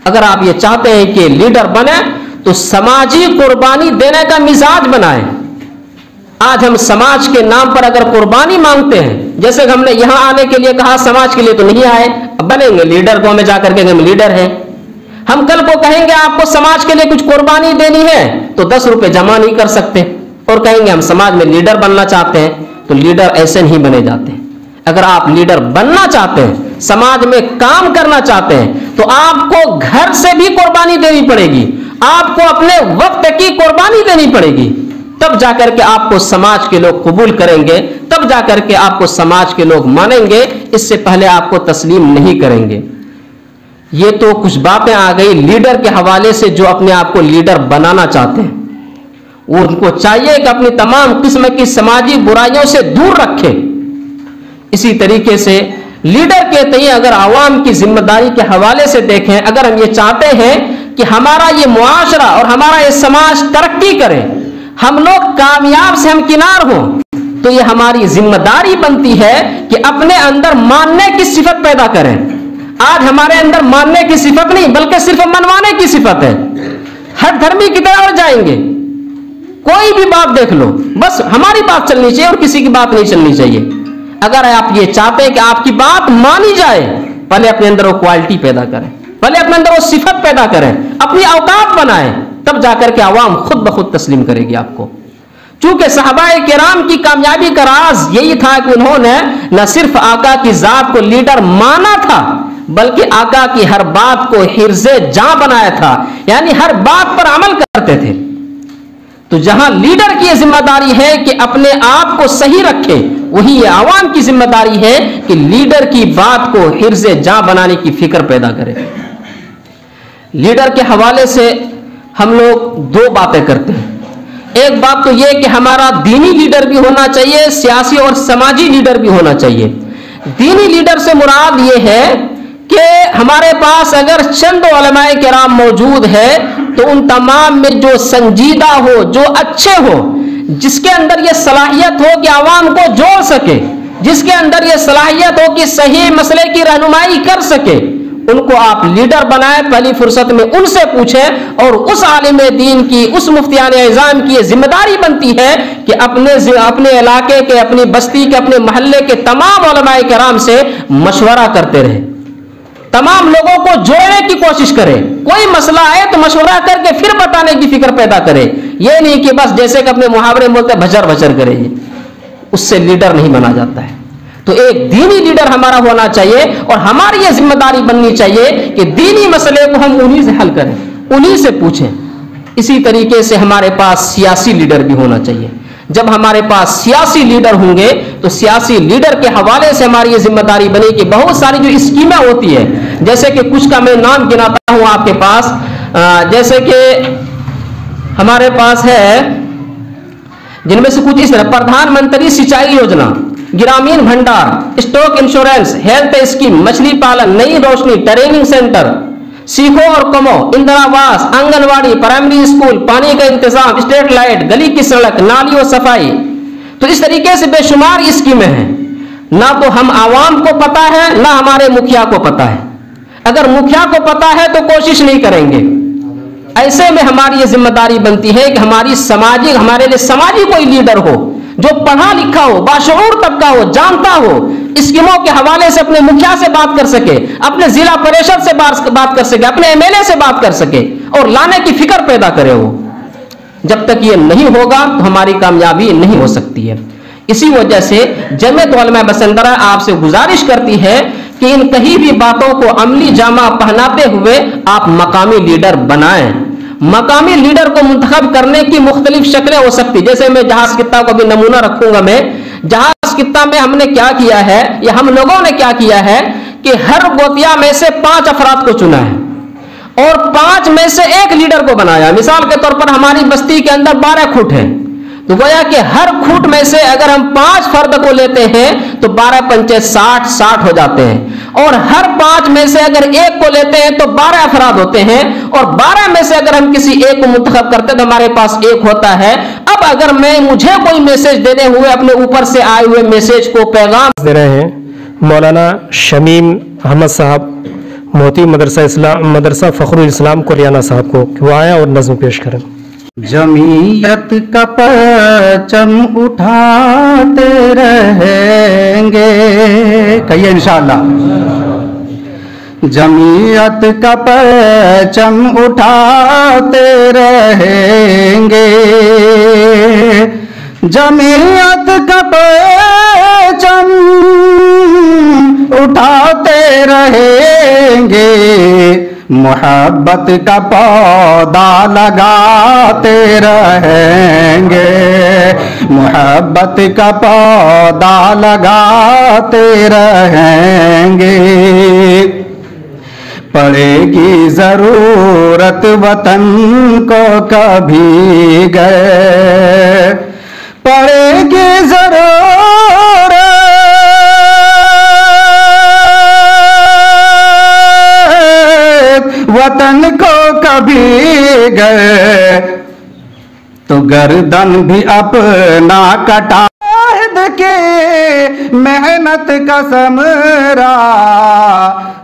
اگر آپ یہ چاہتے ہیں کہ لیڈر بنے تو سماجی قربانی دینے کا مزاج بنائیں. آج ہم سماج کے نام پر اگر قربانی مانگتے ہیں, جیسے ہم نے یہاں آنے کے لیے کہا سماج کے لیے تو نہیں آئے, اب بنیں گے لیڈر کو میں جا کر کے ہم لیڈر ہیں. ہم کل کو کہیں گے آپ کو سماج کے لیے کچھ قربانی دینی ہے تو 10 روپے جمع نہیں کر سکتے, اور کہیں گے ہم سماج میں لیڈر بننا چاہتے ہیں, تو لیڈر ایسے نہیں بنے جاتے. اگر آپ لیڈر بننا چاہتے ہیں, سماج میں کام کرنا چاہتے ہیں, تو آپ کو گھر سے بھی قربانی دینی پڑے گی, آپ کو اپنے وقت کی قربانی دینی پڑے گی, تب جا کر کے آپ کو سماج کے لوگ قبول کریں گے, تب جا کر کے آپ کو سماج کے لوگ مانیں گے. اس سے پہلے آپ کو تسلیم نہیں کریں گے. یہ تو کچھ باتیں آ گئی لیڈر کے حوالے سے جو اپنے آپ کو لیڈر بنانا چاہتے ہیں, ان کو چاہیے کہ اپنی تمام قسم کی سماجی برائیوں سے دور رکھے. اسی طریقے سے لیڈر کے تئیں اگر عوام کی ذمہ داری کے حوالے سے دیکھیں, اگر ہم یہ چاہتے ہیں کہ ہمارا یہ معاشرہ اور ہمارا یہ سماج ترقی کرے, ہم لوگ کامیاب سے ہمکنار ہوں, تو یہ ہماری ذمہ داری بنتی ہے کہ اپنے اندر ماننے کی صفت پیدا کریں. آج ہمارے اندر ماننے کی صفت نہیں بلکہ صرف منوانے کی صفت ہے. ہر دھرمی کی طرح جائیں گے, کوئی بھی بات دیکھ لو بس ہماری بات چلنی چاہیے اور کسی کی بات نہیں چلنی چاہیے. اگر آپ یہ چاہتے ہیں کہ آپ کی بات مانی جائے, پہلے اپنے اندر وہ کوالٹی پیدا کریں, پہلے اپنے اندر وہ صفت پیدا کریں, اپنی اوقات بنائیں, تب جا کر کے عوام خود بخود تسلیم کرے گی آپ کو. چونکہ صحابہ کرام کی کامیابی کا راز یہی تھا کہ انہوں نے نہ صرف آقا کی ذات کو لیڈر مانا تھا بلکہ آقا کی ہر بات کو حرز جاں بنایا تھا, یعنی ہر بات پر عمل کرتے تھے. تو جہاں لیڈر کی ذمہ داری ہے کہ اپنے آپ کو صحیح رکھے, وہی یہ عوام کی ذمہ داری ہے کہ لیڈر کی بات کو حرز جاں بنانے کی فکر پیدا کرے. لیڈر کے حوالے سے ہم لوگ 2 باتیں کرتے ہیں. ایک بات تو یہ کہ ہمارا دینی لیڈر بھی ہونا چاہیے, سیاسی اور سماجی لیڈر بھی ہونا چاہیے. دینی لیڈر سے مراد یہ ہے کہ ہمارے پاس اگر چند علماء کرام موجود ہے تو ان تمام میں جو سنجیدہ ہو, جو اچھے ہو, جس کے اندر یہ صلاحیت ہو کہ عوام کو جوڑ سکے، جس کے اندر یہ صلاحیت ہو کہ صحیح مسئلے کی رہنمائی کر سکے، ان کو آپ لیڈر بنائیں، پہلی فرصت میں ان سے پوچھیں، اور اس عالم دین کی، اس مفتیان اعظام کی یہ ذمہ داری بنتی ہے کہ اپنے علاقے کے، اپنی بستی کے، اپنے محلے کے تمام علماء کرام سے مشورہ کرتے رہے، تمام لوگوں کو جوڑنے کی کوشش کرے، کوئی مسئلہ آئے تو مشورہ کر کے پھر بتانے کی فکر پیدا کرے، یہ نہیں کہ بس جیسے کہ اپنے محاورے بولتے بھچر بھچر کرے، اس سے لیڈر نہیں بنا جاتا ہے۔ تو ایک دینی لیڈر ہمارا ہونا چاہیے، اور ہماری یہ ذمہ داری بننی چاہیے کہ دینی مسئلے کو ہم انہی سے حل کریں، انہی سے پوچھیں۔ اسی طریقے سے ہمارے پاس سیاسی لیڈر بھی ہونا چاہیے۔ جب ہمارے پاس سیاسی لیڈر ہوں گے تو سیاسی لیڈر کے حوالے سے ہماری یہ ذمہ داری بنے کہ بہت ساری جو اسکیمیں ہوتی ہیں، جیسے کہ کچھ کا میں نام گناتا ہوں آپ کے پاس، جیسے کہ ہمارے پاس ہے جن میں سے کچھ اس طرح: پردھان منتری سینچائی یوجنا، گرامین بھنڈار، اسٹاک انشورنس، ہیلتھ اسکیم، مچھلی پالن، نئی روشنی، ٹریننگ سینٹر، سیکھو اور کمو، اندرا آواس، آنگن واڑی، پرائمری اسکول، پانی کا انتظام، اسٹریٹ لائٹ، گلی کی سڑک، نالی و صفائی۔ تو اس طریقے سے بے شمار اسکیمیں ہیں، نہ تو ہم عوام کو پتا ہے نہ ہمارے مکھیا کو پتا ہے۔ اگر مکھیا کو پتا ہے تو کوشش نہیں کریں گے۔ ایسے میں ہماری یہ ذمہ داری بنتی ہے کہ ہمارے لیے سماجی کوئی لیڈر ہو جو پڑھا لکھا ہو، باشعور طبقہ ہو، جانتا ہو، اسکیموں کے حوالے سے اپنے مکھیا سے بات کر سکے، اپنے ضلع پریشد سے بات کر سکے، اپنے ایم ایل اے سے بات کر سکے، اور لانے کی فکر پیدا کرے ہو۔ جب تک یہ نہیں ہوگا تو ہماری کامیابی نہیں ہو سکتی ہے۔ اسی وجہ سے جمعیت علماء بسندرہ آپ سے گزارش کرتی ہے کہ ان کہیں بھی باتوں کو عملی جامہ پہناتے ہوئے آپ مقامی لیڈر بنائیں۔ مقامی لیڈر کو منتخب کرنے کی مختلف شکلیں ہو سکتی، جیسے میں جہاز کتہ کو بھی نمونہ رکھوں گا۔ میں جہاز کتہ میں ہم نے کیا کیا ہے، یا ہم لوگوں نے کیا کیا ہے کہ ہر گوتیا میں سے 5 افراد کو چنا ہے، اور 5 میں سے ایک لیڈر کو بنایا۔ مثال کے طور پر ہماری بستی کے اندر 12 کھوٹ ہیں، تو گویا کہ ہر کھوٹ میں سے اگر ہم 5 فرد کو لیتے ہیں تو 12 پنچے 60 ہو جاتے ہیں، اور ہر 5 میں سے اگر ایک کو لیتے ہیں تو 12 افراد ہوتے ہیں، اور 12 میں سے اگر ہم کسی ایک کو منتخب کرتے ہیں تو ہمارے پاس ایک ہوتا ہے۔ اب اگر مجھے کوئی میسج دینے ہوئے اپنے اوپر سے آئے ہوئے میسج کو پیغام
دے رہے ہیں مولانا شمیم احمد صاحب، موتی مدرسہ فخر الاسلام کوریانہ صاحب کو، کہ وہ آئیں اور نظم پیش کریں۔
جمعیت کا پرچم اٹھاتے رہیں گے، کہیے انشاءاللہ۔ جمعیت کا پرچم اٹھاتے رہیں گے، جمعیت کا پرچم اٹھاتے رہیں گے، محبت کا پودا لگاتے رہیں گے، محبت کا پودا لگاتے رہیں گے۔ پڑے گی ضرورت وطن کو کبھی گئے، پڑے گی ضرورت وطن کو کبھی گئے، تو گردن بھی اپنا کٹا کے محنت کا ثمرہ،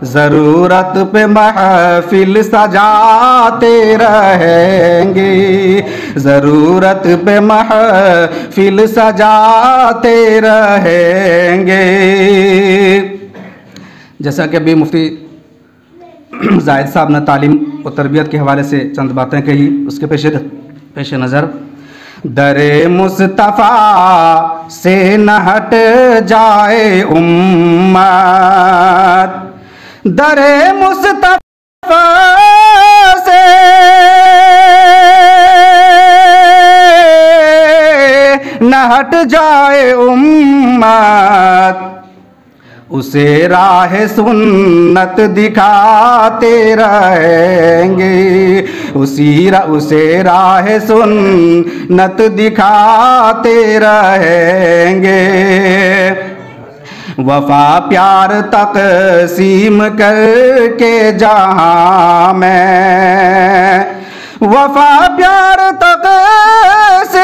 ضرورت پہ محفل سجاتے رہیں گے، ضرورت پہ محفل سجاتے رہیں گے۔ جیسا کہ ابھی مفتی زاہد صاحب نے تعلیم و تربیت کے حوالے سے چند باتیں کہی، اس کے پیش نظر در مصطفیٰ سے نہ ہٹ جائے امت، در مصطفیٰ سے نہ ہٹ جائے امت، اسے راہ سنت دکھاتے رہیں گے، اسے راہ سنت دکھاتے رہیں گے۔ وفا پیار تقسیم کر کے جہاں میں، وفا پیار تقسیم